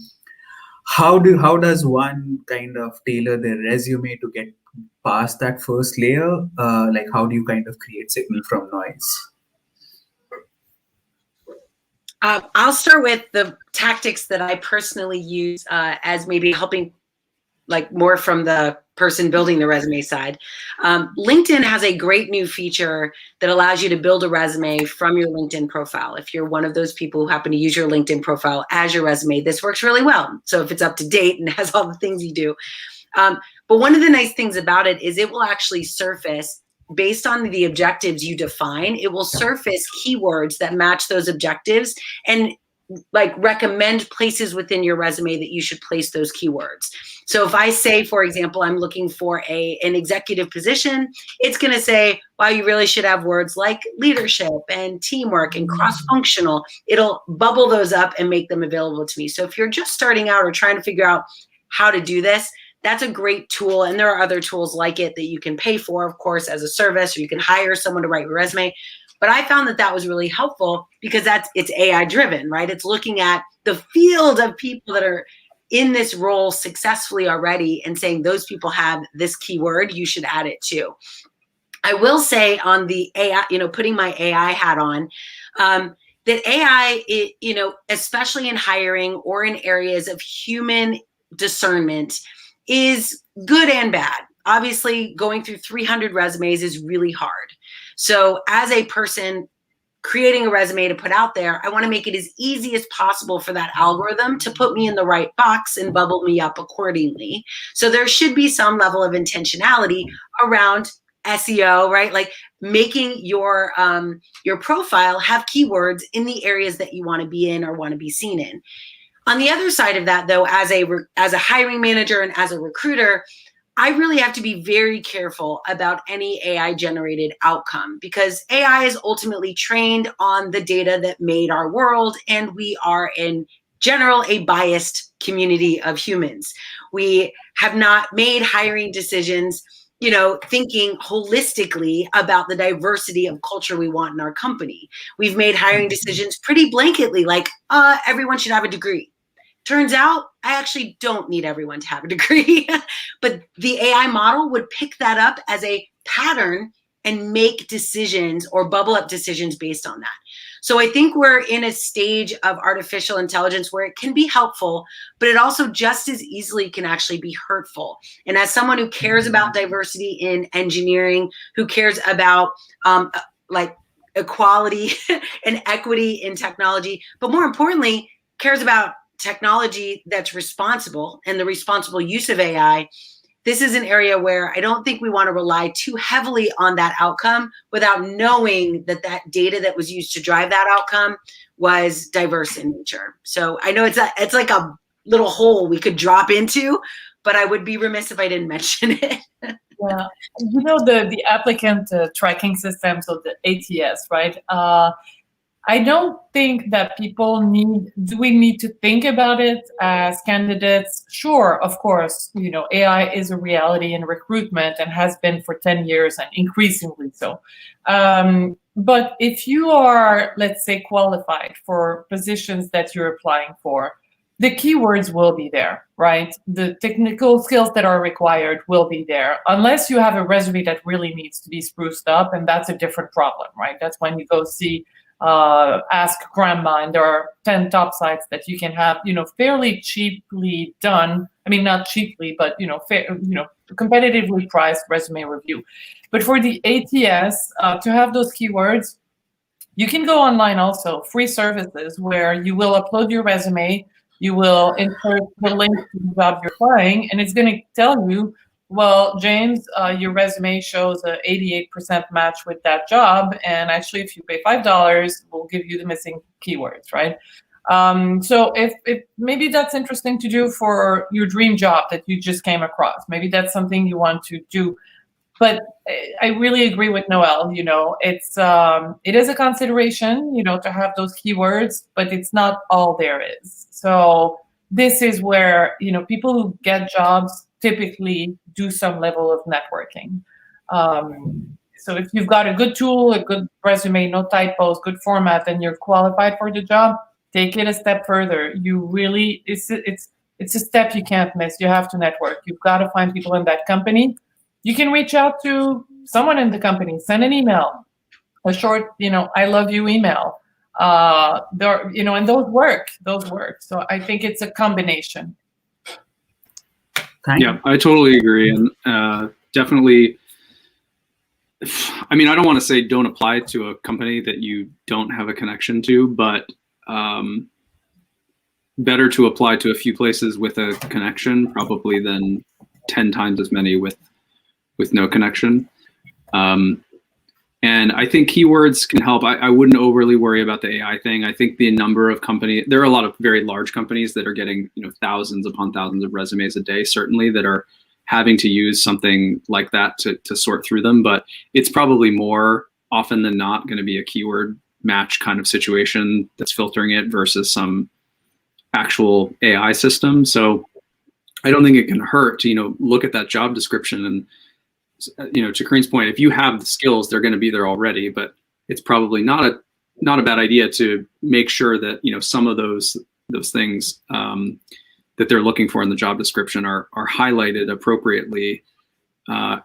how does one kind of tailor their resume to get past that first layer? How do you kind of create signal from noise? I'll start with the tactics that I personally use as maybe helping more from the person building the resume side. LinkedIn has a great new feature that allows you to build a resume from your LinkedIn profile. If you're one of those people who happen to use your LinkedIn profile as your resume, this works really well. So if it's up to date and has all the things you do. But one of the nice things about it is it will actually surface, based on the objectives you define, it will surface keywords that match those objectives and recommend places within your resume that you should place those keywords. So if I say, for example, I'm looking for an executive position, it's going to say, wow, you really should have words like leadership and teamwork and cross-functional. It'll bubble those up and make them available to me. So if you're just starting out or trying to figure out how to do this, that's a great tool. And there are other tools like it that you can pay for, of course, as a service, or you can hire someone to write your resume. But I found that was really helpful because it's AI driven, right? It's looking at the field of people that are in this role successfully already and saying those people have this keyword, you should add it too. I will say on the AI, putting my AI hat on, that AI, especially in hiring or in areas of human discernment, is good and bad. Obviously, going through 300 resumes is really hard. So as a person creating a resume to put out there, I want to make it as easy as possible for that algorithm to put me in the right box and bubble me up accordingly. So there should be some level of intentionality around SEO, right? Making your profile have keywords in the areas that you want to be in or want to be seen in. On the other side of that, though, as a hiring manager and as a recruiter, I really have to be very careful about any AI-generated outcome because AI is ultimately trained on the data that made our world, and we are, in general, a biased community of humans. We have not made hiring decisions, thinking holistically about the diversity of culture we want in our company. We've made hiring decisions pretty blanketly, everyone should have a degree. Turns out I actually don't need everyone to have a degree, but the AI model would pick that up as a pattern and make decisions or bubble up decisions based on that. So I think we're in a stage of artificial intelligence where it can be helpful, but it also just as easily can actually be hurtful. And as someone who cares about diversity in engineering, who cares about equality and equity in technology, but more importantly, cares about technology that's responsible and the responsible use of AI, this is an area where I don't think we want to rely too heavily on that outcome without knowing that data that was used to drive that outcome was diverse in nature. So I know it's like a little hole we could drop into, but I would be remiss if I didn't mention it. Yeah, the applicant tracking system, so the ATS, right? I don't think that do we need to think about it as candidates? Sure, of course, AI is a reality in recruitment and has been for 10 years and increasingly so. But if you are, let's say, qualified for positions that you're applying for, the keywords will be there, right? The technical skills that are required will be there, unless you have a resume that really needs to be spruced up, and that's a different problem, right? That's when you go see Ask Grandma, and there are 10 top sites that you can have, fairly cheaply done. I mean, not cheaply, but competitively priced resume review. But for the ATS, to have those keywords, you can go online also, free services where you will upload your resume, you will insert the link to the job you're applying, and it's going to tell you, well, James, your resume shows a 88% match with that job, and actually, if you pay $5, we'll give you the missing keywords, right? So if maybe that's interesting to do for your dream job that you just came across, maybe that's something you want to do. But I really agree with Noelle. It is a consideration, to have those keywords, but it's not all there is. So this is where, people who get jobs typically do some level of networking. So if you've got a good tool, a good resume, no typos, good format, and you're qualified for the job, take it a step further. It's a step you can't miss. You have to network. You've got to find people in that company. You can reach out to someone in the company, send an email, a short, I love you email. And those work. So I think it's a combination. Yeah, I totally agree. And definitely, I don't want to say don't apply to a company that you don't have a connection to, but better to apply to a few places with a connection probably than 10 times as many with no connection. And I think keywords can help. I wouldn't overly worry about the AI thing. I think the number of companies, there are a lot of very large companies that are getting thousands upon thousands of resumes a day, certainly, that are having to use something like that to sort through them. But it's probably more often than not going to be a keyword match kind of situation that's filtering it versus some actual AI system. So I don't think it can hurt to look at that job description and, to Kareen's point, if you have the skills, they're going to be there already, but it's probably not a bad idea to make sure that, some of those things that they're looking for in the job description are highlighted appropriately,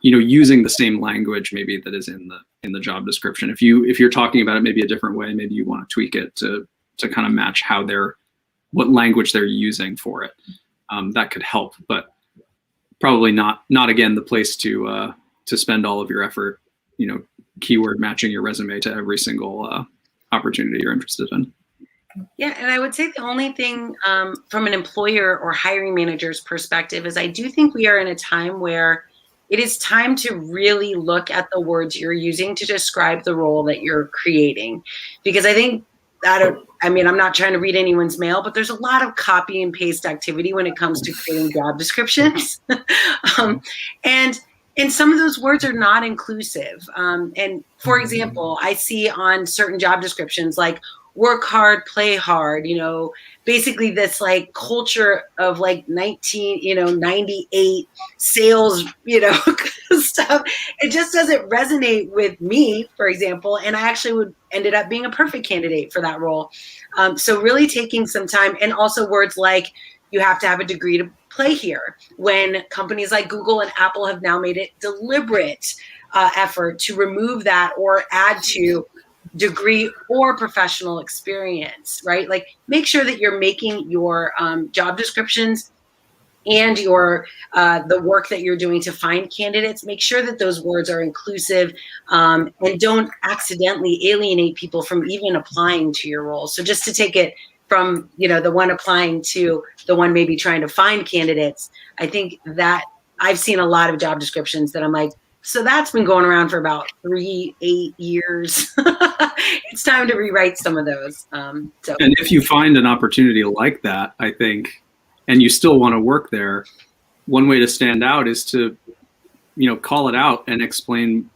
using the same language maybe that is in the job description. If you're talking about it maybe a different way, maybe you want to tweak it to kind of match what language they're using for it. That could help, but probably not again the place to spend all of your effort, keyword matching your resume to every single opportunity you're interested in. Yeah, and I would say the only thing from an employer or hiring manager's perspective is I do think we are in a time where it is time to really look at the words you're using to describe the role that you're creating. Because I think I'm not trying to read anyone's mail, but there's a lot of copy and paste activity when it comes to creating job descriptions. And some of those words are not inclusive. And for example, I see on certain job descriptions, like work hard, play hard, basically this like culture of like 1998 sales, stuff. It just doesn't resonate with me, for example. And I actually ended up being a perfect candidate for that role. So really taking some time, and also words like you have to have a degree to play here, when companies like Google and Apple have now made it deliberate effort to remove that or add to degree or professional experience, right? Like make sure that you're making your job descriptions and your the work that you're doing to find candidates, make sure that those words are inclusive and don't accidentally alienate people from even applying to your role. So just to take it from the one applying to the one maybe trying to find candidates, I think that I've seen a lot of job descriptions that I'm like, so that's been going around for about 8 years. It's time to rewrite some of those. And if you find an opportunity like that, I think, and you still want to work there, one way to stand out is to, call it out and explain.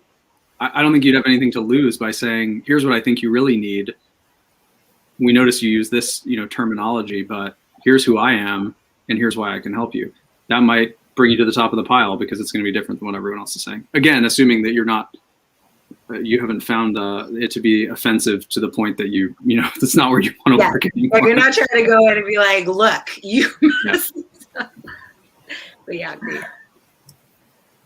I don't think you'd have anything to lose by saying, here's what I think you really need. We notice you use this, terminology, but here's who I am and here's why I can help you. That might bring you to the top of the pile because it's going to be different than what everyone else is saying. Again, assuming that you haven't found it to be offensive to the point that that's not where you want to work anymore. Like you're not trying to go in and be like, look, you. Yeah. But yeah, great.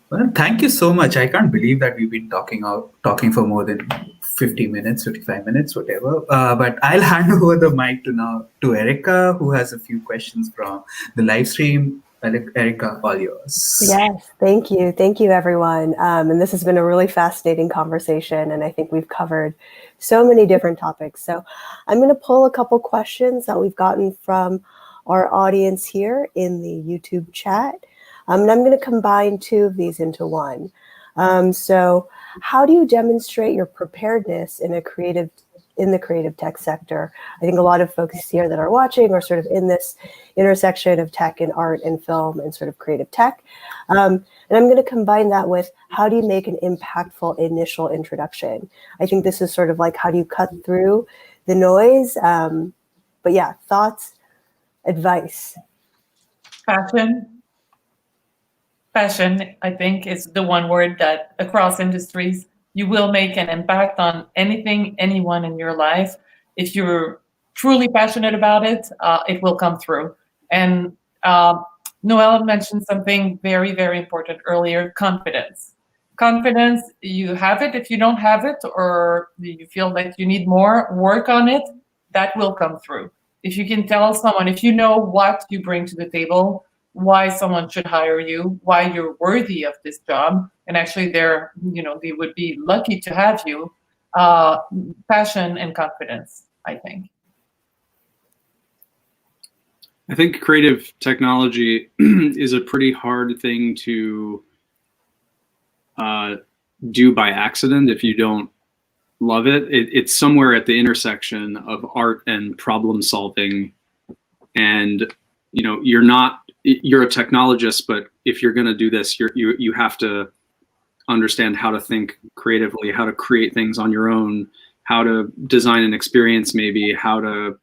Well, thank you so much. I can't believe that we've been talking for more than 50 minutes, 55 minutes, whatever. But I'll hand over the mic to Erica, who has a few questions from the live stream. Erica, all yours. Yes, thank you. Thank you, everyone. And this has been a really fascinating conversation, and I think we've covered so many different topics. So I'm going to pull a couple questions that we've gotten from our audience here in the YouTube chat, and I'm going to combine two of these into one. So how do you demonstrate your preparedness in the creative tech sector? I think a lot of folks here that are watching are sort of in this intersection of tech and art and film and sort of creative tech. And I'm going to combine that with how do you make an impactful initial introduction? I think this is sort of like how do you cut through the noise? But yeah, thoughts, advice. Passion, I think, is the one word that across industries, you will make an impact on anything, anyone in your life. If you're truly passionate about it, it will come through. And Noelle mentioned something very, very important earlier, confidence. Confidence, you have it. If you don't have it, or you feel like you need more, work on it, that will come through. If you can tell someone, if you know what you bring to the table, why someone should hire you, why you're worthy of this job, and actually they would be lucky to have you. Passion and confidence, I think. I think creative technology is a pretty hard thing to do by accident if you don't love it. It's somewhere at the intersection of art and problem solving, and you're a technologist, but if you're going to do this, you have to understand how to think creatively, how to create things on your own, how to design an experience, maybe how to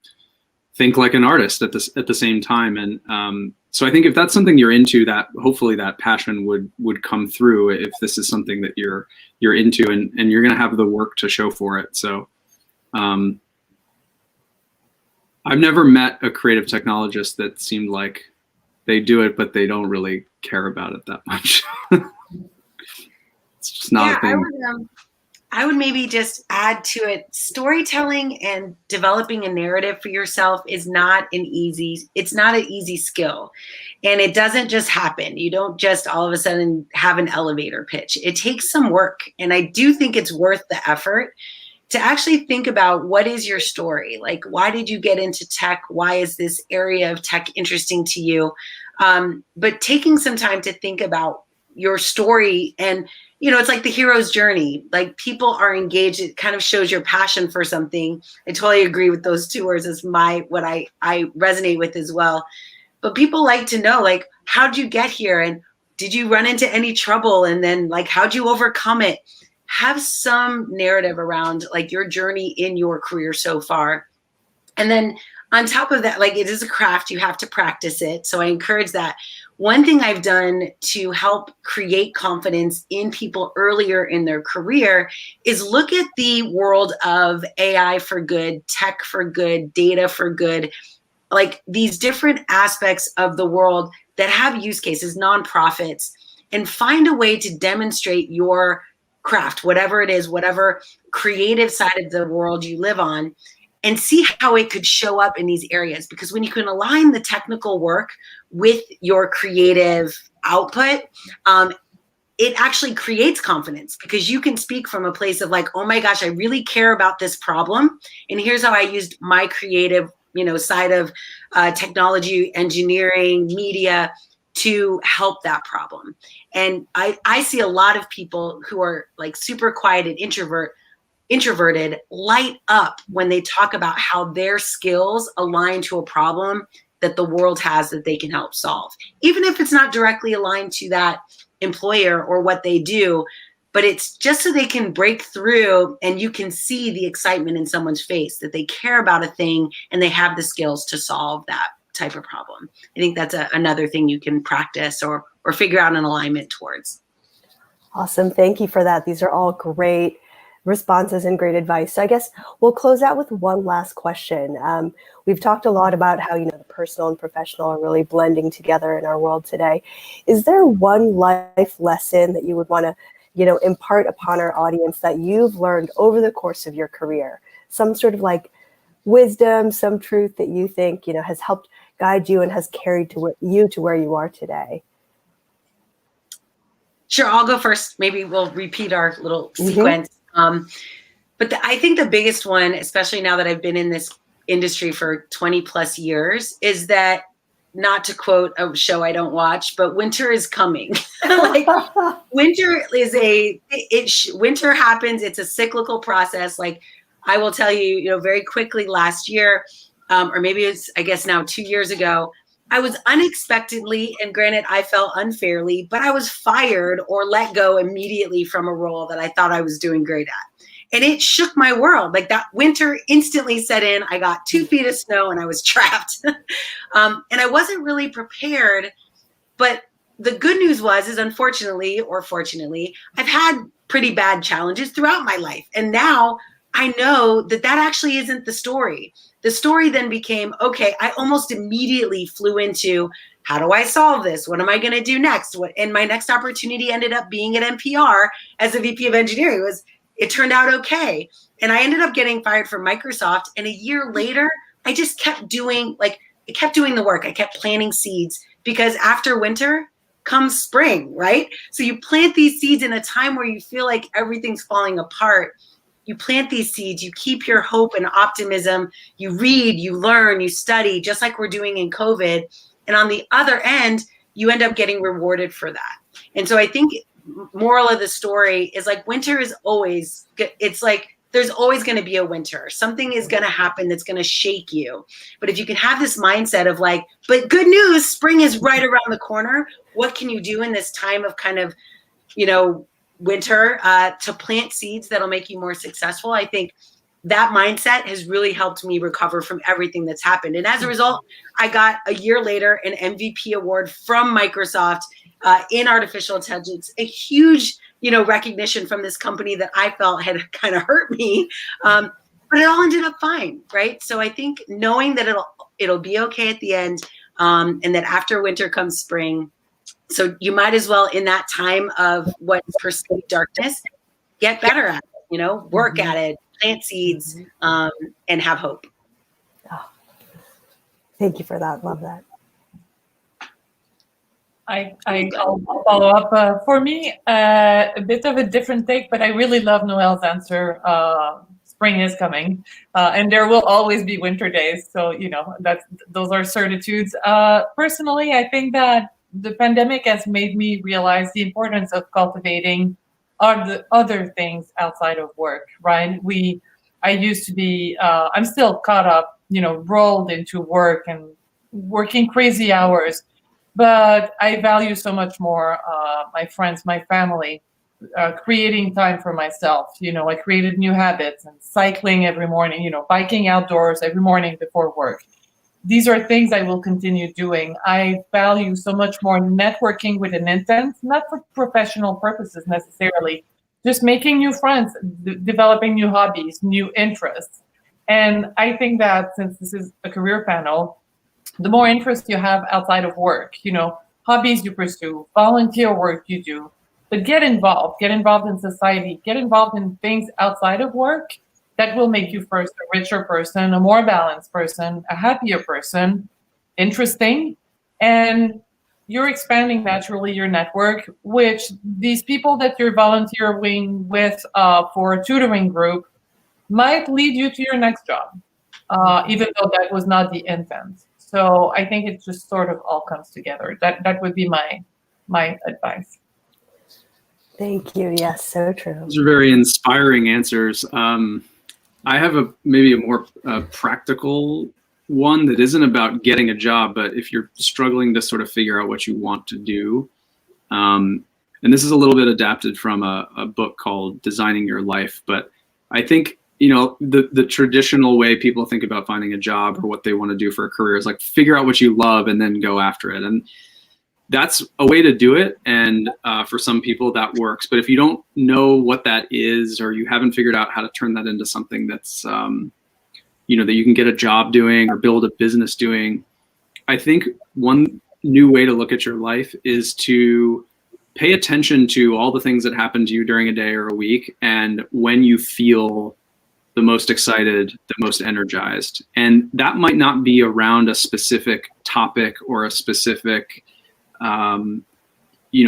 think like an artist at the same time. And so I think if that's something you're into, that hopefully that passion would come through if this is something that you're into, and you're going to have the work to show for it. So I've never met a creative technologist that seemed like they do it, but they don't really care about it that much. It's just not a thing. I would maybe just add to it, storytelling and developing a narrative for yourself is not an easy skill. And it doesn't just happen. You don't just all of a sudden have an elevator pitch. It takes some work. And I do think it's worth the effort to actually think about what is your story? Like, why did you get into tech? Why is this area of tech interesting to you? But taking some time to think about your story, and it's like the hero's journey. Like, people are engaged. It kind of shows your passion for something. I totally agree with those two words as what I resonate with as well. But people like to know, like, how'd you get here? And did you run into any trouble? And then, like, how'd you overcome it? Have some narrative around like your journey in your career so far. And then on top of that, like, it is a craft, you have to practice it. So I encourage that. One thing I've done to help create confidence in people earlier in their career is look at the world of AI for good, tech for good, data for good, like these different aspects of the world that have use cases, nonprofits, and find a way to demonstrate your craft, whatever it is, whatever creative side of the world you live on, and see how it could show up in these areas. Because when you can align the technical work with your creative output, it actually creates confidence, because you can speak from a place of like, oh my gosh, I really care about this problem. And here's how I used my creative, side of technology, engineering, media to help that problem. And I see a lot of people who are like super quiet and introverted light up when they talk about how their skills align to a problem that the world has that they can help solve, even if it's not directly aligned to that employer or what they do, but it's just so they can break through and you can see the excitement in someone's face that they care about a thing and they have the skills to solve that type of problem. I think that's another thing you can practice or figure out an alignment towards. Awesome. Thank you for that. These are all great responses and great advice. So I guess we'll close out with one last question. We've talked a lot about how, the personal and professional are really blending together in our world today. Is there one life lesson that you would want to, impart upon our audience that you've learned over the course of your career? Some sort of like wisdom, some truth that you think, has helped guide you and has carried you to where you are today? Sure, I'll go first. Maybe we'll repeat our little sequence. But I think the biggest one, especially now that I've been in this industry for 20 plus years, is that, not to quote a show I don't watch, but winter is coming. Like, winter is winter happens. It's a cyclical process. Like, I will tell you, very quickly last year, or maybe it's, I guess now 2 years ago, I was unexpectedly, and granted, I felt unfairly, but I was fired or let go immediately from a role that I thought I was doing great at. And it shook my world. Like, that winter instantly set in. I got 2 feet of snow and I was trapped. And I wasn't really prepared. But the good news is unfortunately, or fortunately, I've had pretty bad challenges throughout my life. And now I know that actually isn't the story. The story then became, okay, I almost immediately flew into, how do I solve this? What am I going to do next? And my next opportunity ended up being at NPR as a VP of engineering. It turned out okay. And I ended up getting fired from Microsoft. And a year later, I just kept doing the work. I kept planting seeds, because after winter comes spring, right? So you plant these seeds in a time where you feel like everything's falling apart. You plant these seeds, you keep your hope and optimism, you read, you learn, you study, just like we're doing in COVID. And on the other end, you end up getting rewarded for that. And so I think moral of the story is, like, winter is always, it's like, there's always going to be a winter. Something is going to happen that's going to shake you. But if you can have this mindset of like, but good news, spring is right around the corner. What can you do in this time of kind of, winter to plant seeds that'll make you more successful? I think that mindset has really helped me recover from everything that's happened. And as a result, I got a year later an MVP award from Microsoft in artificial intelligence, a huge, recognition from this company that I felt had kind of hurt me. But it all ended up fine, right? So I think knowing that it'll be okay at the end, and that after winter comes spring. So you might as well, in that time of what's perceived darkness, get better at it, work at it, plant seeds, and have hope. Oh, thank you for that. Love that. I'll follow up. For me, a bit of a different take, but I really love Noelle's answer. Spring is coming, and there will always be winter days. So, those are certitudes. Personally, I think that the pandemic has made me realize the importance of cultivating other things outside of work, right? I used to be, I'm still caught up, rolled into work and working crazy hours, but I value so much more my friends, my family, creating time for myself. I created new habits and cycling every morning, biking outdoors every morning before work. These are things I will continue doing. I value so much more networking with an intent, not for professional purposes necessarily, just making new friends, developing new hobbies, new interests. And I think that since this is a career panel, the more interest you have outside of work, hobbies you pursue, volunteer work you do, but get involved in society, get involved in things outside of work that will make you first a richer person, a more balanced person, a happier person, interesting, and you're expanding naturally your network, which these people that you're volunteering with for a tutoring group might lead you to your next job, even though that was not the intent. So I think it just sort of all comes together. That would be my advice. Thank you. Yes, so true. Those are very inspiring answers. I have maybe a more practical one that isn't about getting a job, but if you're struggling to sort of figure out what you want to do, and this is a little bit adapted from a book called Designing Your Life, but I think, the traditional way people think about finding a job or what they want to do for a career is like figure out what you love and then go after it. And that's a way to do it. And for some people that works. But if you don't know what that is, or you haven't figured out how to turn that into something that's, that you can get a job doing or build a business doing, I think one new way to look at your life is to pay attention to all the things that happen to you during a day or a week. And when you feel the most excited, the most energized. And that might not be around a specific topic or a specific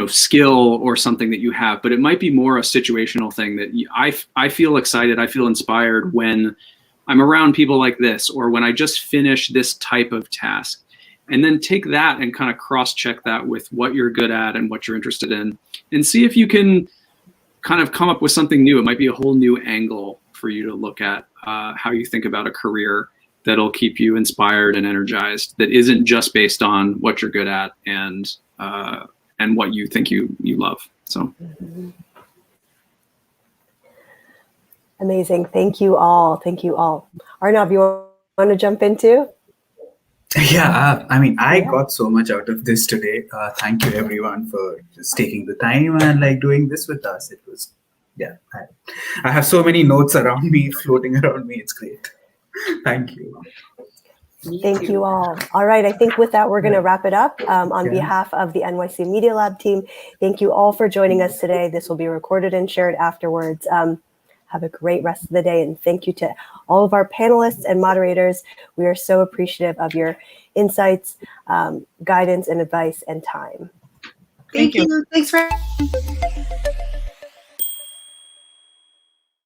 skill or something that you have, but it might be more a situational thing that I feel excited, I feel inspired when I'm around people like this, or when I just finish this type of task. And then take that and kind of cross-check that with what you're good at and what you're interested in, and see if you can kind of come up with something new. It might be a whole new angle for you to look at how you think about a career that'll keep you inspired and energized, that isn't just based on what you're good at and what you think you love. So. Amazing. Thank you all. Thank you all. Arnab, you want to jump in too? Yeah, I got so much out of this today. Thank you everyone for just taking the time and like doing this with us. It was, I have so many notes around me, floating around me. It's great. Thank you. Thank you all. All right. I think with that, we're going to wrap it up. On behalf of the NYC Media Lab team, thank you all for joining us today. This will be recorded and shared afterwards. Have a great rest of the day. And thank you to all of our panelists and moderators. We are so appreciative of your insights, guidance, and advice and time. Thank you. Thanks for